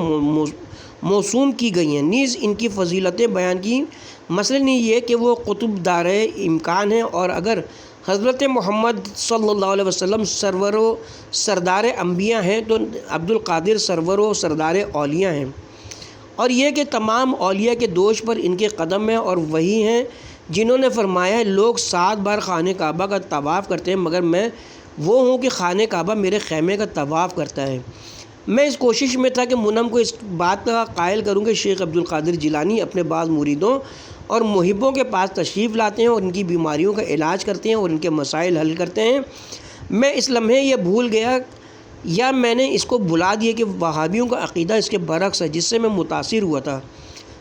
موسوم کی گئی ہیں، نیز ان کی فضیلتیں بیان کی۔ مثلاً یہ کہ وہ قطب دار امکان ہیں، اور اگر حضرت محمد صلی اللہ علیہ وسلم سرور و سردار انبیاء ہیں تو عبدالقادر سرور و سردار اولیاء ہیں، اور یہ کہ تمام اولیاء کے دوش پر ان کے قدم ہیں، اور وہی ہیں جنہوں نے فرمایا ہے لوگ 7 بار خانہ کعبہ کا طواف کرتے ہیں مگر میں وہ ہوں کہ خانہ کعبہ میرے خیمے کا طواف کرتا ہے۔ میں اس کوشش میں تھا کہ منم کو اس بات کا قائل کروں کہ شیخ عبدالقادر جیلانی اپنے بعض مریدوں اور محبوں کے پاس تشریف لاتے ہیں اور ان کی بیماریوں کا علاج کرتے ہیں اور ان کے مسائل حل کرتے ہیں۔ میں اس لمحے یہ بھول گیا یا میں نے اس کو بھلا دیا کہ وہابیوں کا عقیدہ اس کے برعکس ہے جس سے میں متاثر ہوا تھا۔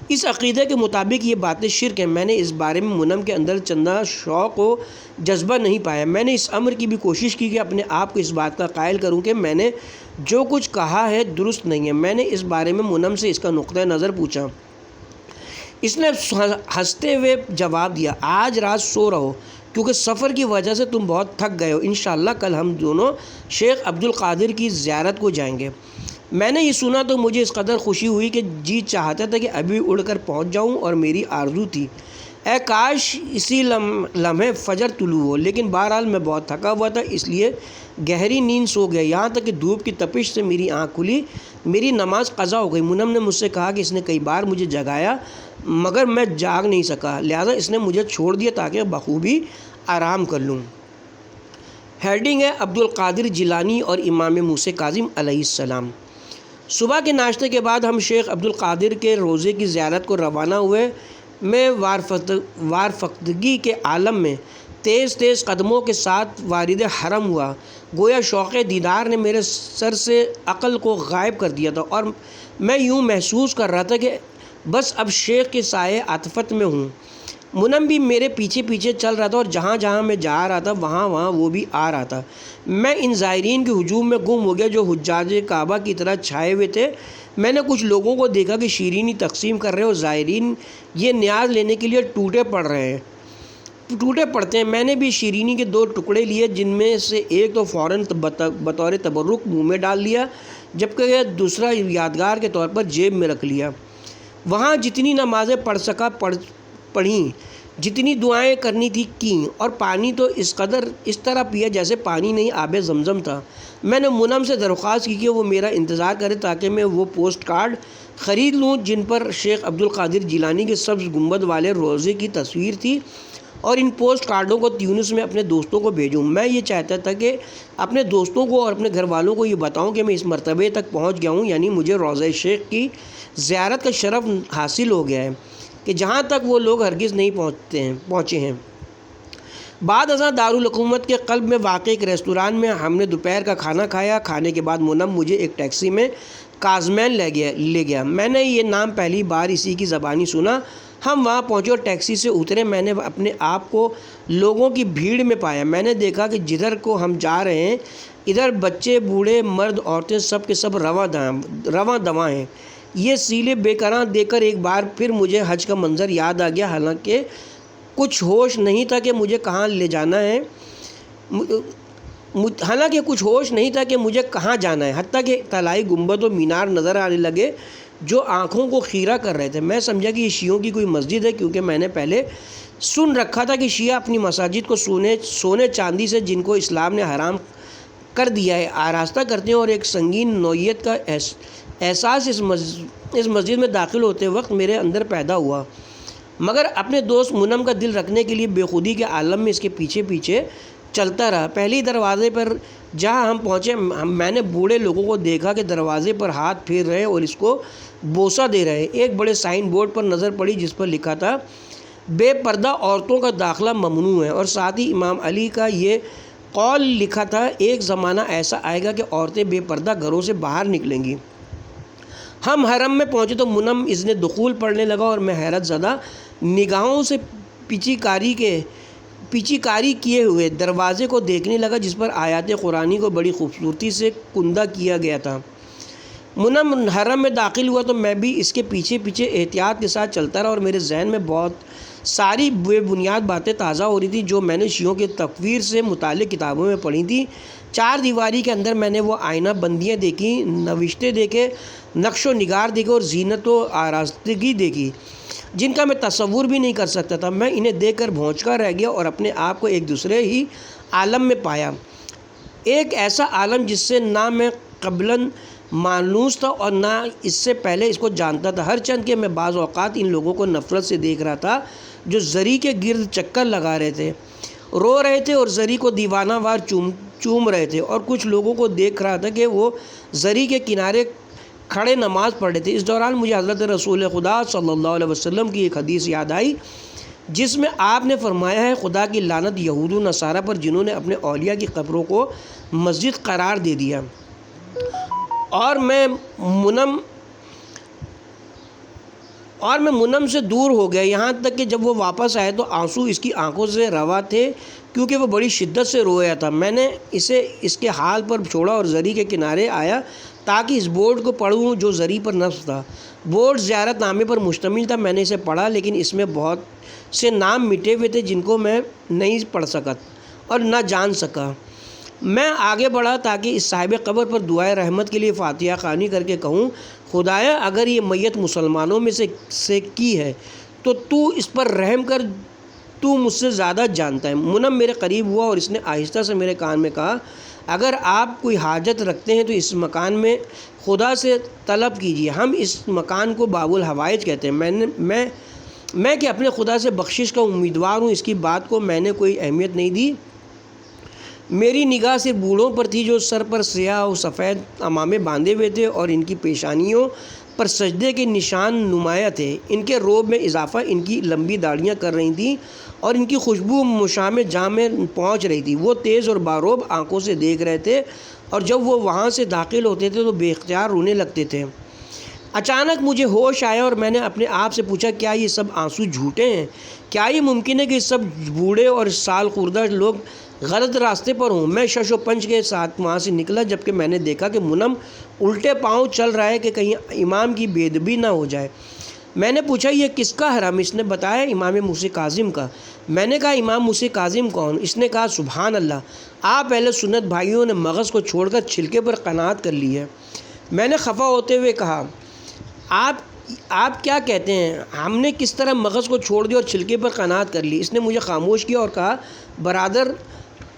اس عقیدے کے مطابق یہ باتیں شرک ہیں۔ میں نے اس بارے میں منم کے اندر چندہ شوق و جذبہ نہیں پایا۔ میں نے اس امر کی بھی کوشش کی کہ اپنے آپ کو اس بات کا قائل کروں کہ میں نے جو کچھ کہا ہے درست نہیں ہے۔ میں نے اس بارے میں منم سے اس کا نقطہ نظر پوچھا۔ اس نے ہنستے ہوئے جواب دیا، آج رات سو رہو کیونکہ سفر کی وجہ سے تم بہت تھک گئے ہو۔ انشاءاللہ کل ہم دونوں شیخ عبد القادر کی زیارت کو جائیں گے۔ میں نے یہ سنا تو مجھے اس قدر خوشی ہوئی کہ جی چاہتا تھا کہ ابھی اڑ کر پہنچ جاؤں، اور میری آرزو تھی اے کاش اسی لمحے فجر طلوع ہو، لیکن بہرحال میں بہت تھکا ہوا تھا، اس لیے گہری نیند سو گیا، یہاں تک کہ دھوپ کی تپش سے میری آنکھ کھلی۔ میری نماز قضا ہو گئی۔ منم نے مجھ سے کہا کہ اس نے کئی بار مجھے جگایا مگر میں جاگ نہیں سکا، لہذا اس نے مجھے چھوڑ دیا تاکہ بخوبی آرام کر لوں۔ ہیڈنگ ہے عبد القادر جیلانی اور امام موسی کاظم علیہ السلام۔ صبح کے ناشتے کے بعد ہم شیخ عبد القادر کے روضے کی زیارت کو روانہ ہوئے۔ میں وارفتگی کے عالم میں تیز تیز قدموں کے ساتھ وارد حرم ہوا، گویا شوق دیدار نے میرے سر سے عقل کو غائب کر دیا تھا، اور میں یوں محسوس کر رہا تھا کہ بس اب شیخ کے سائے عاطفت میں ہوں۔ منم بھی میرے پیچھے پیچھے چل رہا تھا، اور جہاں جہاں میں جا رہا تھا وہاں وہاں وہ بھی آ رہا تھا۔ میں ان زائرین کے ہجوم میں گم ہو گیا جو حجاج کعبہ کی طرح چھائے ہوئے تھے۔ میں نے کچھ لوگوں کو دیکھا کہ شیرینی تقسیم کر رہے اور زائرین یہ نیاز لینے کے لیے ٹوٹے پڑتے ہیں۔ میں نے بھی شیرینی کے 2 ٹکڑے لیے، جن میں سے ایک تو فوراً بطور تبرک منہ میں ڈال لیا، جبکہ دوسرا یادگار کے طور پر جیب میں رکھ لیا۔ وہاں جتنی نمازیں پڑھ سکا پڑھیں، جتنی دعائیں کرنی تھی کیں، اور پانی تو اس طرح پیا جیسے پانی نہیں آب زمزم تھا۔ میں نے منم سے درخواست کی کہ وہ میرا انتظار کرے تاکہ میں وہ پوسٹ کارڈ خرید لوں جن پر شیخ عبد القادر جیلانی کے سبز گنبد والے روضے کی تصویر تھی، اور ان پوسٹ کارڈوں کو تیونس میں اپنے دوستوں کو بھیجوں۔ میں یہ چاہتا تھا کہ اپنے دوستوں کو اور اپنے گھر والوں کو یہ بتاؤں کہ میں اس مرتبے تک پہنچ گیا ہوں، یعنی مجھے روضہ شیخ کی زیارت کا شرف حاصل ہو گیا ہے کہ جہاں تک وہ لوگ ہرگز نہیں پہنچے ہیں۔ بعد ازاں دارالحکومت کے قلب میں واقع ایک ریستوران میں ہم نے دوپہر کا کھانا کھایا۔ کھانے کے بعد منم مجھے ایک ٹیکسی میں کازمین لے گیا۔ میں نے یہ نام پہلی بار اسی کی زبانی سنا۔ ہم وہاں پہنچے اور ٹیکسی سے اترے۔ میں نے اپنے آپ کو لوگوں کی بھیڑ میں پایا۔ میں نے دیکھا کہ جدھر کو ہم جا رہے ہیں ادھر بچے، بوڑھے، مرد، عورتیں سب کے سب رواں دواں ہیں۔ یہ سیلے بے قرار دیکھ کر ایک بار پھر مجھے حج کا منظر یاد آ گیا، حالانکہ کچھ ہوش نہیں تھا کہ مجھے کہاں جانا ہے، حتیٰ کہ طلائی گنبد و مینار نظر آنے لگے جو آنکھوں کو خیرہ کر رہے تھے۔ میں سمجھا کہ یہ شیعوں کی کوئی مسجد ہے، کیونکہ میں نے پہلے سن رکھا تھا کہ شیعہ اپنی مساجد کو سونے چاندی سے، جن کو اسلام نے حرام کر دیا ہے، آراستہ کرتے ہیں، اور ایک سنگین نوعیت کا احساس اس مسجد میں داخل ہوتے وقت میرے اندر پیدا ہوا، مگر اپنے دوست منم کا دل رکھنے کے لیے بے خودی کے عالم میں اس کے پیچھے پیچھے چلتا رہا۔ پہلی دروازے پر جہاں ہم پہنچے میں نے بوڑھے لوگوں کو دیکھا کہ دروازے پر ہاتھ پھیر رہے اور اس کو بوسہ دے رہے۔ ایک بڑے سائن بورڈ پر نظر پڑی جس پر لکھا تھا بے پردہ عورتوں کا داخلہ ممنوع ہے، اور ساتھ ہی امام علی کا یہ قول لکھا تھا، ایک زمانہ ایسا آئے گا کہ عورتیں بے پردہ گھروں سے باہر نکلیں گی۔ ہم حرم میں پہنچے تو منم اذن دخول پڑھنے لگا، اور میں حیرت زدہ نگاہوں سے پیچی کاری کیے ہوئے دروازے کو دیکھنے لگا جس پر آیات قرآنی کو بڑی خوبصورتی سے کندہ کیا گیا تھا۔ منم حرم میں داخل ہوا تو میں بھی اس کے پیچھے پیچھے احتیاط کے ساتھ چلتا رہا، اور میرے ذہن میں بہت ساری بے بنیاد باتیں تازہ ہو رہی تھیں جو میں نے شیعوں کے تکفیر سے متعلق کتابوں میں پڑھی تھیں۔ 4 دیواری کے اندر میں نے وہ آئینہ بندیاں دیکھیں، نوشتے دیکھے، نقش و نگار دیکھے اور زینت و آراستگی دیکھی جن کا میں تصور بھی نہیں کر سکتا تھا۔ میں انہیں دیکھ کر بھونچکا رہ گیا اور اپنے آپ کو ایک دوسرے ہی عالم میں پایا، ایک ایسا عالم جس سے نہ میں قبلاً مانوس تھا اور نہ اس سے پہلے اس کو جانتا تھا، ہر چند کہ میں بعض اوقات ان لوگوں کو نفرت سے دیکھ رہا تھا جو زری کے گرد چکر لگا رہے تھے، رو رہے تھے اور زری کو دیوانہ وار چوم رہے تھے، اور کچھ لوگوں کو دیکھ رہا تھا کہ وہ زری کے کنارے کھڑے نماز پڑھ رہے تھے۔ اس دوران مجھے حضرت رسول خدا صلی اللہ علیہ وسلم کی ایک حدیث یاد آئی جس میں آپ نے فرمایا ہے، خدا کی لعنت یہود و نصارہ پر جنہوں نے اپنے اولیاء کی قبروں کو مسجد قرار دے دیا۔ اور میں اور میں منم سے دور ہو گیا، یہاں تک کہ جب وہ واپس آئے تو آنسو اس کی آنکھوں سے روا تھے کیونکہ وہ بڑی شدت سے رویا تھا۔ میں نے اسے اس کے حال پر چھوڑا اور زری کے کنارے آیا تاکہ اس بورڈ کو پڑھوں جو زری پر نصب تھا۔ بورڈ زیارت نامے پر مشتمل تھا۔ میں نے اسے پڑھا لیکن اس میں بہت سے نام مٹے ہوئے تھے جن کو میں نہیں پڑھ سکا اور نہ جان سکا۔ میں آگے بڑھا تاکہ اس صاحب قبر پر دعائے رحمت کے لیے فاتحہ خوانی کر کے کہوں، خدایا اگر یہ میت مسلمانوں میں سے کی ہے تو تو اس پر رحم کر، تو مجھ سے زیادہ جانتا ہے۔ منم میرے قریب ہوا اور اس نے آہستہ سے میرے کان میں کہا، اگر آپ کوئی حاجت رکھتے ہیں تو اس مکان میں خدا سے طلب کیجیے، ہم اس مکان کو باب الحوائج کہتے ہیں۔ میں کہ اپنے خدا سے بخشش کا امیدوار ہوں، اس کی بات کو میں نے کوئی اہمیت نہیں دی۔ میری نگاہ صرف بوڑھوں پر تھی جو سر پر سیاہ و سفید عمامے باندھے ہوئے تھے اور ان کی پیشانیوں پر سجدے کے نشان نمایاں تھے۔ ان کے روب میں اضافہ ان کی لمبی داڑھیاں کر رہی تھیں اور ان کی خوشبو مشام جاں میں پہنچ رہی تھی۔ وہ تیز اور باروب آنکھوں سے دیکھ رہے تھے اور جب وہ وہاں سے داخل ہوتے تھے تو بے اختیار رونے لگتے تھے۔ اچانک مجھے ہوش آیا اور میں نے اپنے آپ سے پوچھا، کیا یہ سب آنسو جھوٹے ہیں؟ کیا یہ ممکن ہے کہ سب بوڑھے اور سال خوردہ لوگ غلط راستے پر ہوں؟ میں شش و پنج کے ساتھ وہاں سے نکلا جبکہ میں نے دیکھا کہ منم الٹے پاؤں چل رہا ہے کہ کہیں امام کی بے ادبی نہ ہو جائے۔ میں نے پوچھا، یہ کس کا حرم؟ اس نے بتایا، امام موسی کاظم کا۔ میں نے کہا، امام موسی کاظم کون؟ اس نے کہا، سبحان اللہ، آپ اہل سنت بھائیوں نے مغز کو چھوڑ کر چھلکے پر قناعت کر لی ہے۔ میں نے خفا ہوتے ہوئے کہا، آپ کیا کہتے ہیں؟ ہم نے کس طرح مغز کو چھوڑ دیا اور چھلکے پر قناعت کر لی؟ اس نے مجھے خاموش کیا اور کہا، برادر،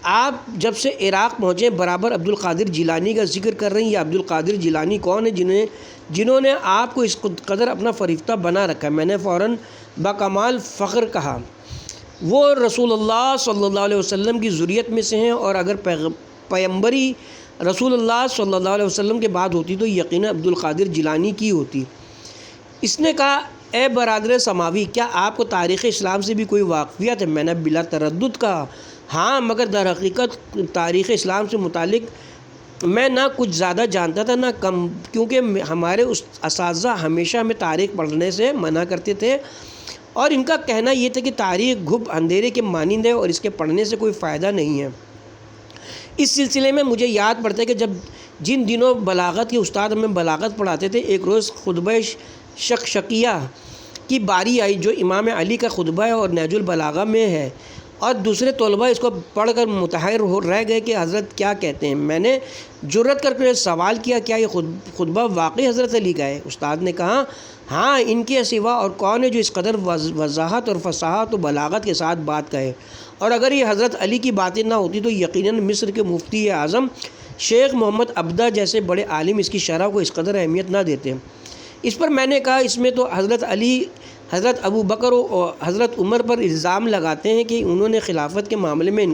آپ جب سے عراق پہنچے برابر عبد القادر جیلانی کا ذکر کر رہے ہیں۔ یہ عبد القادر جیلانی کون ہے جنہوں نے آپ کو اس قدر اپنا فریفتہ بنا رکھا ہے؟ میں نے فوراً بکمال فخر کہا، وہ رسول اللہ صلی اللہ علیہ وسلم کی ذریت میں سے ہیں اور اگر پیغمبری رسول اللہ صلی اللہ علیہ وسلم کے بعد ہوتی تو یقیناً عبد القادر جیلانی کی ہوتی۔ اس نے کہا، اے برادر سماوی، کیا آپ کو تاریخ اسلام سے بھی کوئی واقفیت ہے؟ میں نے بلا تردد کہا، ہاں، مگر در حقیقت تاریخ اسلام سے متعلق میں نہ کچھ زیادہ جانتا تھا نہ کم، کیونکہ ہمارے اساتذہ ہمیشہ ہمیں تاریخ پڑھنے سے منع کرتے تھے اور ان کا کہنا یہ تھا کہ تاریخ گھپ اندھیرے کے مانند ہے اور اس کے پڑھنے سے کوئی فائدہ نہیں ہے۔ اس سلسلے میں مجھے یاد پڑتا ہے کہ جن دنوں بلاغت کے استاد ہمیں بلاغت پڑھاتے تھے، ایک روز خطبہ شکشکیہ کی باری آئی جو امام علی کا خطبہ ہے اور نہج البلاغہ میں ہے، اور دوسرے طلباء اس کو پڑھ کر متحیر رہ گئے کہ حضرت کیا کہتے ہیں۔ میں نے جرأت کر کے سوال کیا، کیا یہ خطبہ واقعی حضرت علی کا ہے؟ استاد نے کہا، ہاں، ان کے سوا اور کون ہے جو اس قدر وضاحت اور فصاحت و بلاغت کے ساتھ بات کہے، اور اگر یہ حضرت علی کی باتیں نہ ہوتی تو یقیناً مصر کے مفتی اعظم شیخ محمد عبدہ جیسے بڑے عالم اس کی شرح کو اس قدر اہمیت نہ دیتے۔ اس پر میں نے کہا، اس میں تو حضرت علی، حضرت ابو بکر اور حضرت عمر پر الزام لگاتے ہیں کہ انہوں نے خلافت کے معاملے میں ان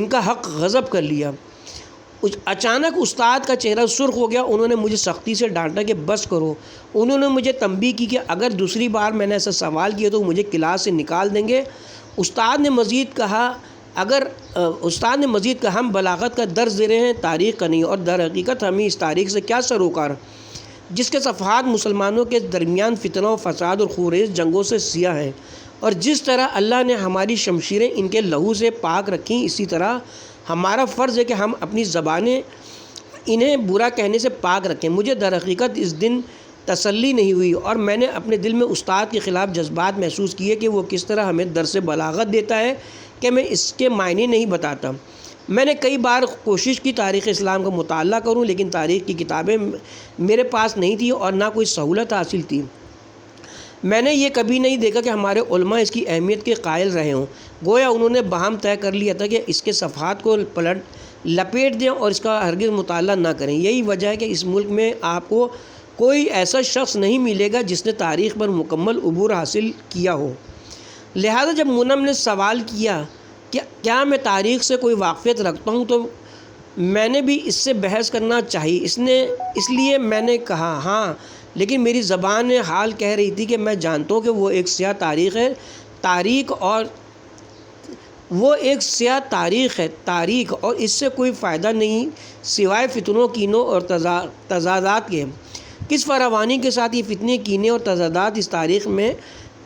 کا حق غصب کر لیا۔ اچانک استاد کا چہرہ سرخ ہو گیا۔ انہوں نے مجھے سختی سے ڈانٹا کہ بس کرو۔ انہوں نے مجھے تنبیہ کی کہ اگر دوسری بار میں نے ایسا سوال کیا تو مجھے کلاس سے نکال دیں گے۔ استاد نے مزید کہا، ہم بلاغت کا درس دے رہے ہیں، تاریخ کا نہیں، اور در حقیقت ہمیں اس تاریخ سے کیا سروکار جس کے صفحات مسلمانوں کے درمیان فتنہ و فساد اور خونریز جنگوں سے سیاہ ہیں، اور جس طرح اللہ نے ہماری شمشیریں ان کے لہو سے پاک رکھیں، اسی طرح ہمارا فرض ہے کہ ہم اپنی زبانیں انہیں برا کہنے سے پاک رکھیں۔ مجھے در حقیقت اس دن تسلی نہیں ہوئی اور میں نے اپنے دل میں استاد کے خلاف جذبات محسوس کیے کہ وہ کس طرح ہمیں درس بلاغت دیتا ہے کہ میں اس کے معنی نہیں بتاتا۔ میں نے کئی بار کوشش کی تاریخ اسلام کا مطالعہ کروں، لیکن تاریخ کی کتابیں میرے پاس نہیں تھیں اور نہ کوئی سہولت حاصل تھی۔ میں نے یہ کبھی نہیں دیکھا کہ ہمارے علماء اس کی اہمیت کے قائل رہے ہوں، گویا انہوں نے باہم طے کر لیا تھا کہ اس کے صفحات کو لپیٹ دیں اور اس کا ہرگز مطالعہ نہ کریں۔ یہی وجہ ہے کہ اس ملک میں آپ کو کوئی ایسا شخص نہیں ملے گا جس نے تاریخ پر مکمل عبور حاصل کیا ہو۔ لہذا جب منم نے سوال کیا کہ کیا میں تاریخ سے کوئی واقفیت رکھتا ہوں تو میں نے بھی اس سے بحث کرنا چاہیے۔ اس لیے میں نے کہا، ہاں، لیکن میری زبان حال کہہ رہی تھی کہ میں جانتا ہوں کہ وہ ایک سیاہ تاریخ ہے، تاریخ اور اس سے کوئی فائدہ نہیں سوائے فتنوں، کینوں اور تضادات کے۔ کس فراوانی کے ساتھ یہ فتنے، کینے اور تضادات اس تاریخ میں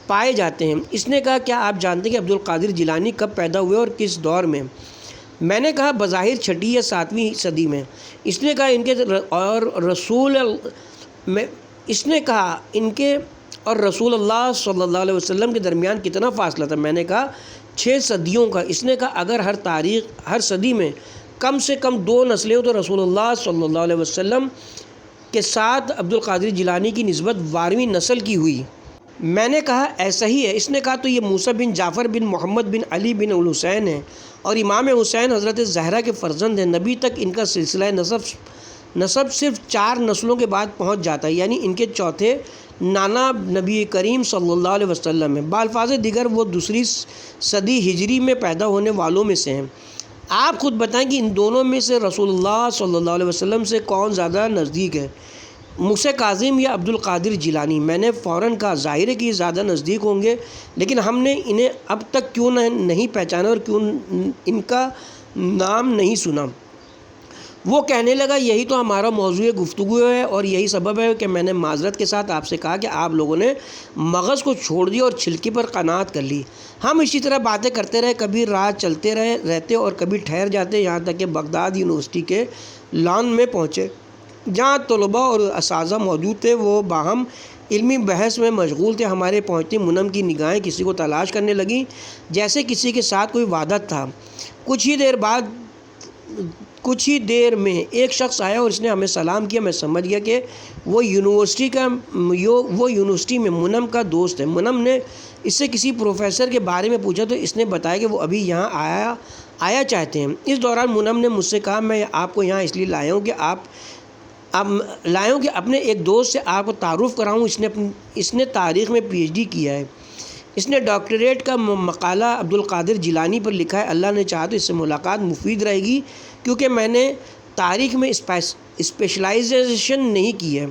پائے جاتے ہیں۔ اس نے کہا کیا آپ جانتے ہیں کہ عبد القادر جیلانی کب پیدا ہوئے اور کس دور میں؟ میں نے کہا بظاہر 6 یا 7ویں صدی میں۔ اس نے کہا ان کے اور رسول اللہ صلی اللہ علیہ وسلم کے درمیان کتنا فاصلہ تھا؟ میں نے کہا 6 صدیوں کا۔ اس نے کہا اگر ہر صدی میں کم سے کم 2 نسلیں ہوں تو رسول اللہ صلی اللہ علیہ وسلم کے ساتھ عبد القادر جیلانی کی نسبت 12ویں نسل کی ہوئی۔ میں نے کہا ایسا ہی ہے۔ اس نے کہا تو یہ موسیٰ بن جعفر بن محمد بن علی بن الحسین ہیں اور امام حسین حضرت زہرا کے فرزند ہیں۔ نبی تک ان کا سلسلہ نسب صرف 4 نسلوں کے بعد پہنچ جاتا ہے، یعنی ان کے چوتھے نانا نبی کریم صلی اللہ علیہ وسلم ہیں۔ بالفاظ دیگر وہ 2 صدی ہجری میں پیدا ہونے والوں میں سے ہیں۔ آپ خود بتائیں کہ ان دونوں میں سے رسول اللہ صلی اللہ علیہ وسلم سے کون زیادہ نزدیک ہے، موسیٰ کاظم یا عبد القادر جیلانی؟ میں نے فوراً کہا ظاہر ہے کہ یہ زیادہ نزدیک ہوں گے، لیکن ہم نے انہیں اب تک کیوں نہیں پہچانا اور کیوں ان کا نام نہیں سنا؟ وہ کہنے لگا یہی تو ہمارا موضوع گفتگو ہے اور یہی سبب ہے کہ میں نے معذرت کے ساتھ آپ سے کہا کہ آپ لوگوں نے مغز کو چھوڑ دیا اور چھلکی پر قناعت کر لی۔ ہم اسی طرح باتیں کرتے رہے، کبھی راہ چلتے رہتے اور کبھی ٹھہر جاتے، یہاں تک کہ بغداد یونیورسٹی کے لان میں پہنچے جہاں طلباء اور اساتذہ موجود تھے۔ وہ باہم علمی بحث میں مشغول تھے۔ ہمارے پہنچتے منم کی نگاہیں کسی کو تلاش کرنے لگیں، جیسے کسی کے ساتھ کوئی وعدہ تھا۔ کچھ ہی دیر میں ایک شخص آیا اور اس نے ہمیں سلام کیا۔ میں سمجھ گیا کہ وہ یونیورسٹی میں منم کا دوست ہے۔ منم نے اس سے کسی پروفیسر کے بارے میں پوچھا تو اس نے بتایا کہ وہ ابھی یہاں آیا چاہتے ہیں۔ اس دوران منم نے مجھ سے کہا میں آپ کو یہاں اس لیے لایا ہوں کہ اپنے ایک دوست سے آپ کو تعارف کراؤں۔ اس نے تاریخ میں PhD کیا ہے۔ اس نے ڈاکٹریٹ کا مقالہ عبد القادر جیلانی پر لکھا ہے۔ اللہ نے چاہا تو اس سے ملاقات مفید رہے گی کیونکہ میں نے تاریخ میں اسپیشلائزیشن نہیں کی ہے۔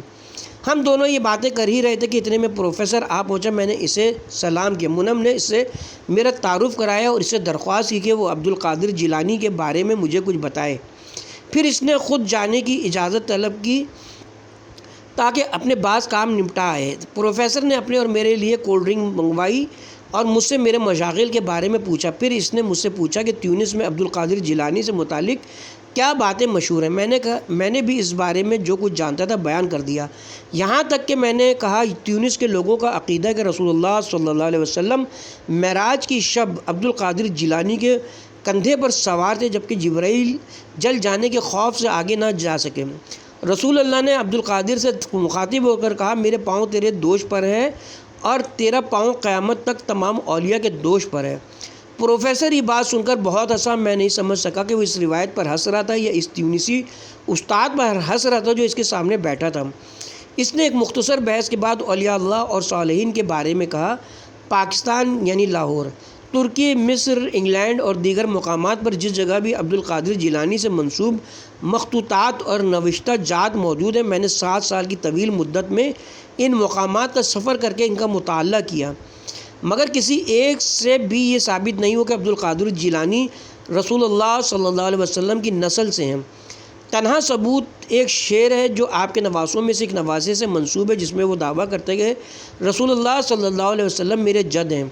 ہم دونوں یہ باتیں کر ہی رہے تھے کہ اتنے میں پروفیسر آ پہنچا۔ میں نے اسے سلام کیا۔ منم نے اس سے میرا تعارف کرایا اور اس سے درخواست کی کہ وہ عبد القادر جیلانی کے بارے میں مجھے کچھ بتائے۔ پھر اس نے خود جانے کی اجازت طلب کی تاکہ اپنے بعض کام نمٹا آئے۔ پروفیسر نے اپنے اور میرے لیے کولڈ ڈرنک منگوائی اور مجھ سے میرے مشاغل کے بارے میں پوچھا۔ پھر اس نے مجھ سے پوچھا کہ تیونس میں عبد القادر جیلانی سے متعلق کیا باتیں مشہور ہیں۔ میں نے بھی اس بارے میں جو کچھ جانتا تھا بیان کر دیا، یہاں تک کہ میں نے کہا تیونس کے لوگوں کا عقیدہ ہے کہ رسول اللہ صلی اللہ علیہ وسلم معراج کی شب عبد القادر جیلانی کے کندھے پر سوار تھے، جبکہ جبرائیل جل جانے کے خوف سے آگے نہ جا سکے۔ رسول اللہ نے عبد القادر سے مخاطب ہو کر کہا میرے پاؤں تیرے دوش پر ہے اور تیرا پاؤں قیامت تک تمام اولیاء کے دوش پر ہے۔ پروفیسر یہ بات سن کر بہت ہنسا۔ میں نہیں سمجھ سکا کہ وہ اس روایت پر ہنس رہا تھا یا اس تیونسی استاد پر ہنس رہا تھا جو اس کے سامنے بیٹھا تھا۔ اس نے ایک مختصر بحث کے بعد اولیاء اللہ اور صالحین کے بارے میں کہا۔ پاکستان یعنی لاہور، ترکی، مصر، انگلینڈ اور دیگر مقامات پر جس جگہ بھی عبد القادر جیلانی سے منسوب مخطوطات اور نوشتہ جات موجود ہیں، میں نے 7 سال کی طویل مدت میں ان مقامات کا سفر کر کے ان کا مطالعہ کیا، مگر کسی ایک سے بھی یہ ثابت نہیں ہو کہ عبد القادر جیلانی رسول اللہ صلی اللہ علیہ وسلم کی نسل سے ہیں۔ تنہا ثبوت ایک شعر ہے جو آپ کے نواسوں میں سے ایک نواسے سے منسوب ہے، جس میں وہ دعویٰ کرتے کہ رسول اللہ صلی اللہ علیہ وسلم میرے جد ہیں۔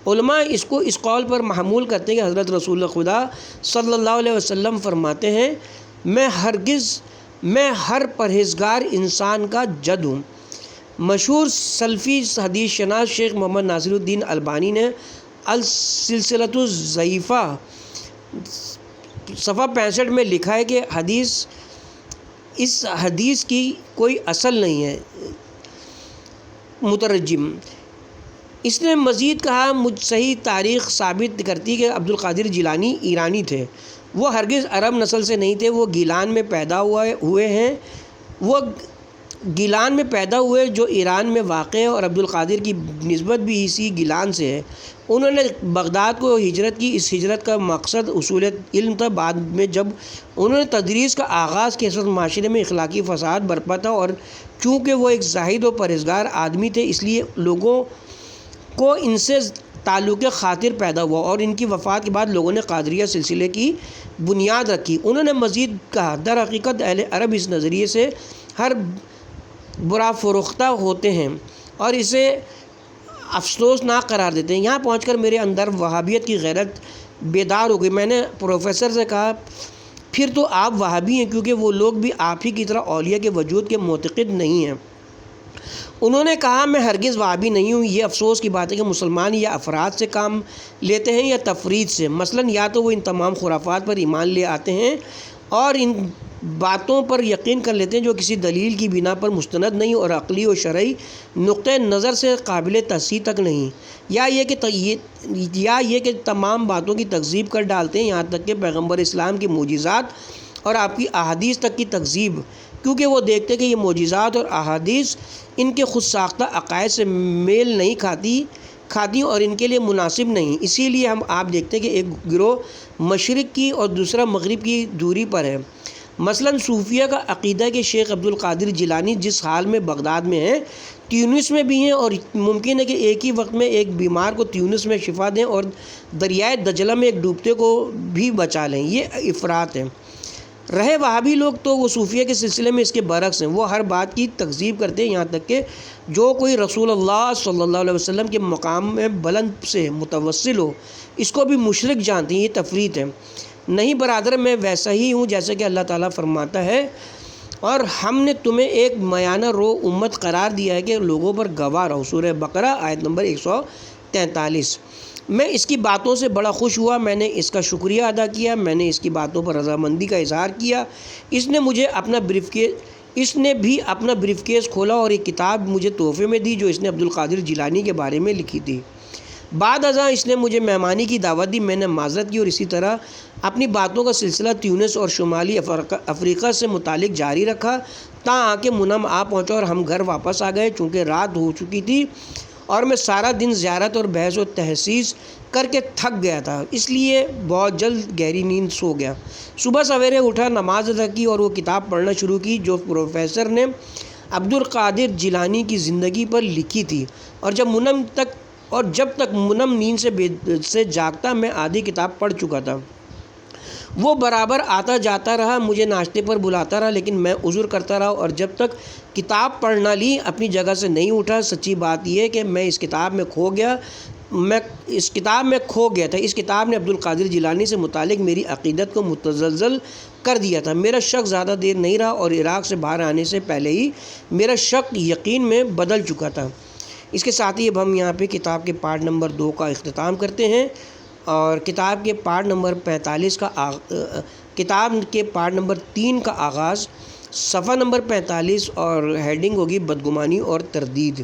علماء اس کو اس قول پر محمول کرتے ہیں کہ حضرت رسول خدا صلی اللہ علیہ وسلم فرماتے ہیں میں ہر پرہیزگار انسان کا جد ہوں۔ مشہور سلفی حدیث شناس شیخ محمد ناصر الدین البانی نے السلسلۃ الضعیفہ صفحہ 65 میں لکھا ہے کہ اس حدیث کی کوئی اصل نہیں ہے۔ مترجم اس نے مزید کہا مجھ صحیح تاریخ ثابت کرتی کہ عبد القادر جیلانی ایرانی تھے، وہ ہرگز عرب نسل سے نہیں تھے۔ وہ گیلان میں پیدا ہوئے جو ایران میں واقع ہے، اور عبد القادر کی نسبت بھی اسی گیلان سے ہے۔ انہوں نے بغداد کو ہجرت کی۔ اس ہجرت کا مقصد اصول علم تھا۔ بعد میں جب انہوں نے تدریس کا آغاز کیا، معاشرے میں اخلاقی فساد برپا تھا، اور چونکہ وہ ایک زاہد و پرہیزگار آدمی تھے اس لیے لوگوں کو ان سے تعلق خاطر پیدا ہوا، اور ان کی وفات کے بعد لوگوں نے قادریہ سلسلے کی بنیاد رکھی۔ انہوں نے مزید کہا در حقیقت اہل عرب اس نظریے سے ہر برا فروختہ ہوتے ہیں اور اسے افسوسناک قرار دیتے ہیں۔ یہاں پہنچ کر میرے اندر وہابیت کی غیرت بیدار ہو گئی۔ میں نے پروفیسر سے کہا پھر تو آپ وہابی ہیں، کیونکہ وہ لوگ بھی آپ ہی کی طرح اولیاء کے وجود کے معتقد نہیں ہیں۔ انہوں نے کہا میں ہرگز وہابی نہیں ہوں۔ یہ افسوس کی بات ہے کہ مسلمان یا افراد سے کام لیتے ہیں یا تفرید سے، مثلاً یا تو وہ ان تمام خرافات پر ایمان لے آتے ہیں اور ان باتوں پر یقین کر لیتے ہیں جو کسی دلیل کی بنا پر مستند نہیں اور عقلی و شرعی نقطۂ نظر سے قابل تصحیح تک نہیں، یا یہ کہ تمام باتوں کی تکذیب کر ڈالتے ہیں، یہاں تک کہ پیغمبر اسلام کی معجزات اور آپ کی احادیث تک کی تکذیب، کیونکہ وہ دیکھتے ہیں کہ یہ معجزات اور احادیث ان کے خود ساختہ عقائد سے میل نہیں کھاتی اور ان کے لیے مناسب نہیں۔ اسی لیے آپ دیکھتے ہیں کہ ایک گروہ مشرق کی اور دوسرا مغرب کی دوری پر ہے۔ مثلاً صوفیہ کا عقیدہ ہے کہ شیخ عبد القادر جیلانی جس حال میں بغداد میں ہیں تیونس میں بھی ہیں، اور ممکن ہے کہ ایک ہی وقت میں ایک بیمار کو تیونس میں شفا دیں اور دریائے دجلہ میں ایک ڈوبتے کو بھی بچا لیں۔ یہ افراط ہے۔ رہے وہابی لوگ تو وہ صوفیہ کے سلسلے میں اس کے برعکس ہیں۔ وہ ہر بات کی تکذیب کرتے ہیں، یہاں تک کہ جو کوئی رسول اللہ صلی اللہ علیہ وسلم کے مقام میں بلند سے متوسل ہو اس کو بھی مشرک جانتے ہیں۔ یہ تفریط ہے۔ نہیں برادر، میں ویسا ہی ہوں جیسا کہ اللہ تعالیٰ فرماتا ہے، اور ہم نے تمہیں ایک میانہ رو امت قرار دیا ہے کہ لوگوں پر گواہ رہو۔ سورہ بقرہ آیت نمبر 143۔ میں اس کی باتوں سے بڑا خوش ہوا، میں نے اس کا شکریہ ادا کیا، میں نے اس کی باتوں پر رضامندی کا اظہار کیا۔ اس نے بھی اپنا بریف کیس کھولا اور ایک کتاب مجھے تحفے میں دی جو اس نے عبد القادر جیلانی کے بارے میں لکھی تھی۔ بعد ازاں اس نے مجھے مہمانی کی دعوت دی، میں نے معذرت کی اور اسی طرح اپنی باتوں کا سلسلہ تیونس اور شمالی افریقہ سے متعلق جاری رکھا تاں کہ منم آ پہنچا اور ہم گھر واپس آ گئے، چونکہ رات ہو چکی تھی اور میں سارا دن زیارت اور بحث و تحسیس کر کے تھک گیا تھا، اس لیے بہت جلد گہری نیند سو گیا۔ صبح سویرے اٹھا، نماز ادا کی اور وہ کتاب پڑھنا شروع کی جو پروفیسر نے عبد القادر جیلانی کی زندگی پر لکھی تھی، اور جب تک منم نیند سے جاگتا میں آدھی کتاب پڑھ چکا تھا۔ وہ برابر آتا جاتا رہا، مجھے ناشتے پر بلاتا رہا، لیکن میں عذر کرتا رہا اور جب تک کتاب پڑھ نہ لی اپنی جگہ سے نہیں اٹھا۔ سچی بات یہ ہے کہ میں اس کتاب میں کھو گیا تھا۔ اس کتاب نے عبد القادر جیلانی سے متعلق میری عقیدت کو متزلزل کر دیا تھا۔ میرا شک زیادہ دیر نہیں رہا اور عراق سے باہر آنے سے پہلے ہی میرا شک یقین میں بدل چکا تھا۔ اس کے ساتھ ہی اب ہم یہاں پہ کتاب کے پارٹ نمبر 2 کا اختتام کرتے ہیں، اور کتاب کے پارٹ نمبر 3 کا آغاز صفحہ نمبر 45 اور ہیڈنگ ہوگی بدگمانی اور تردید۔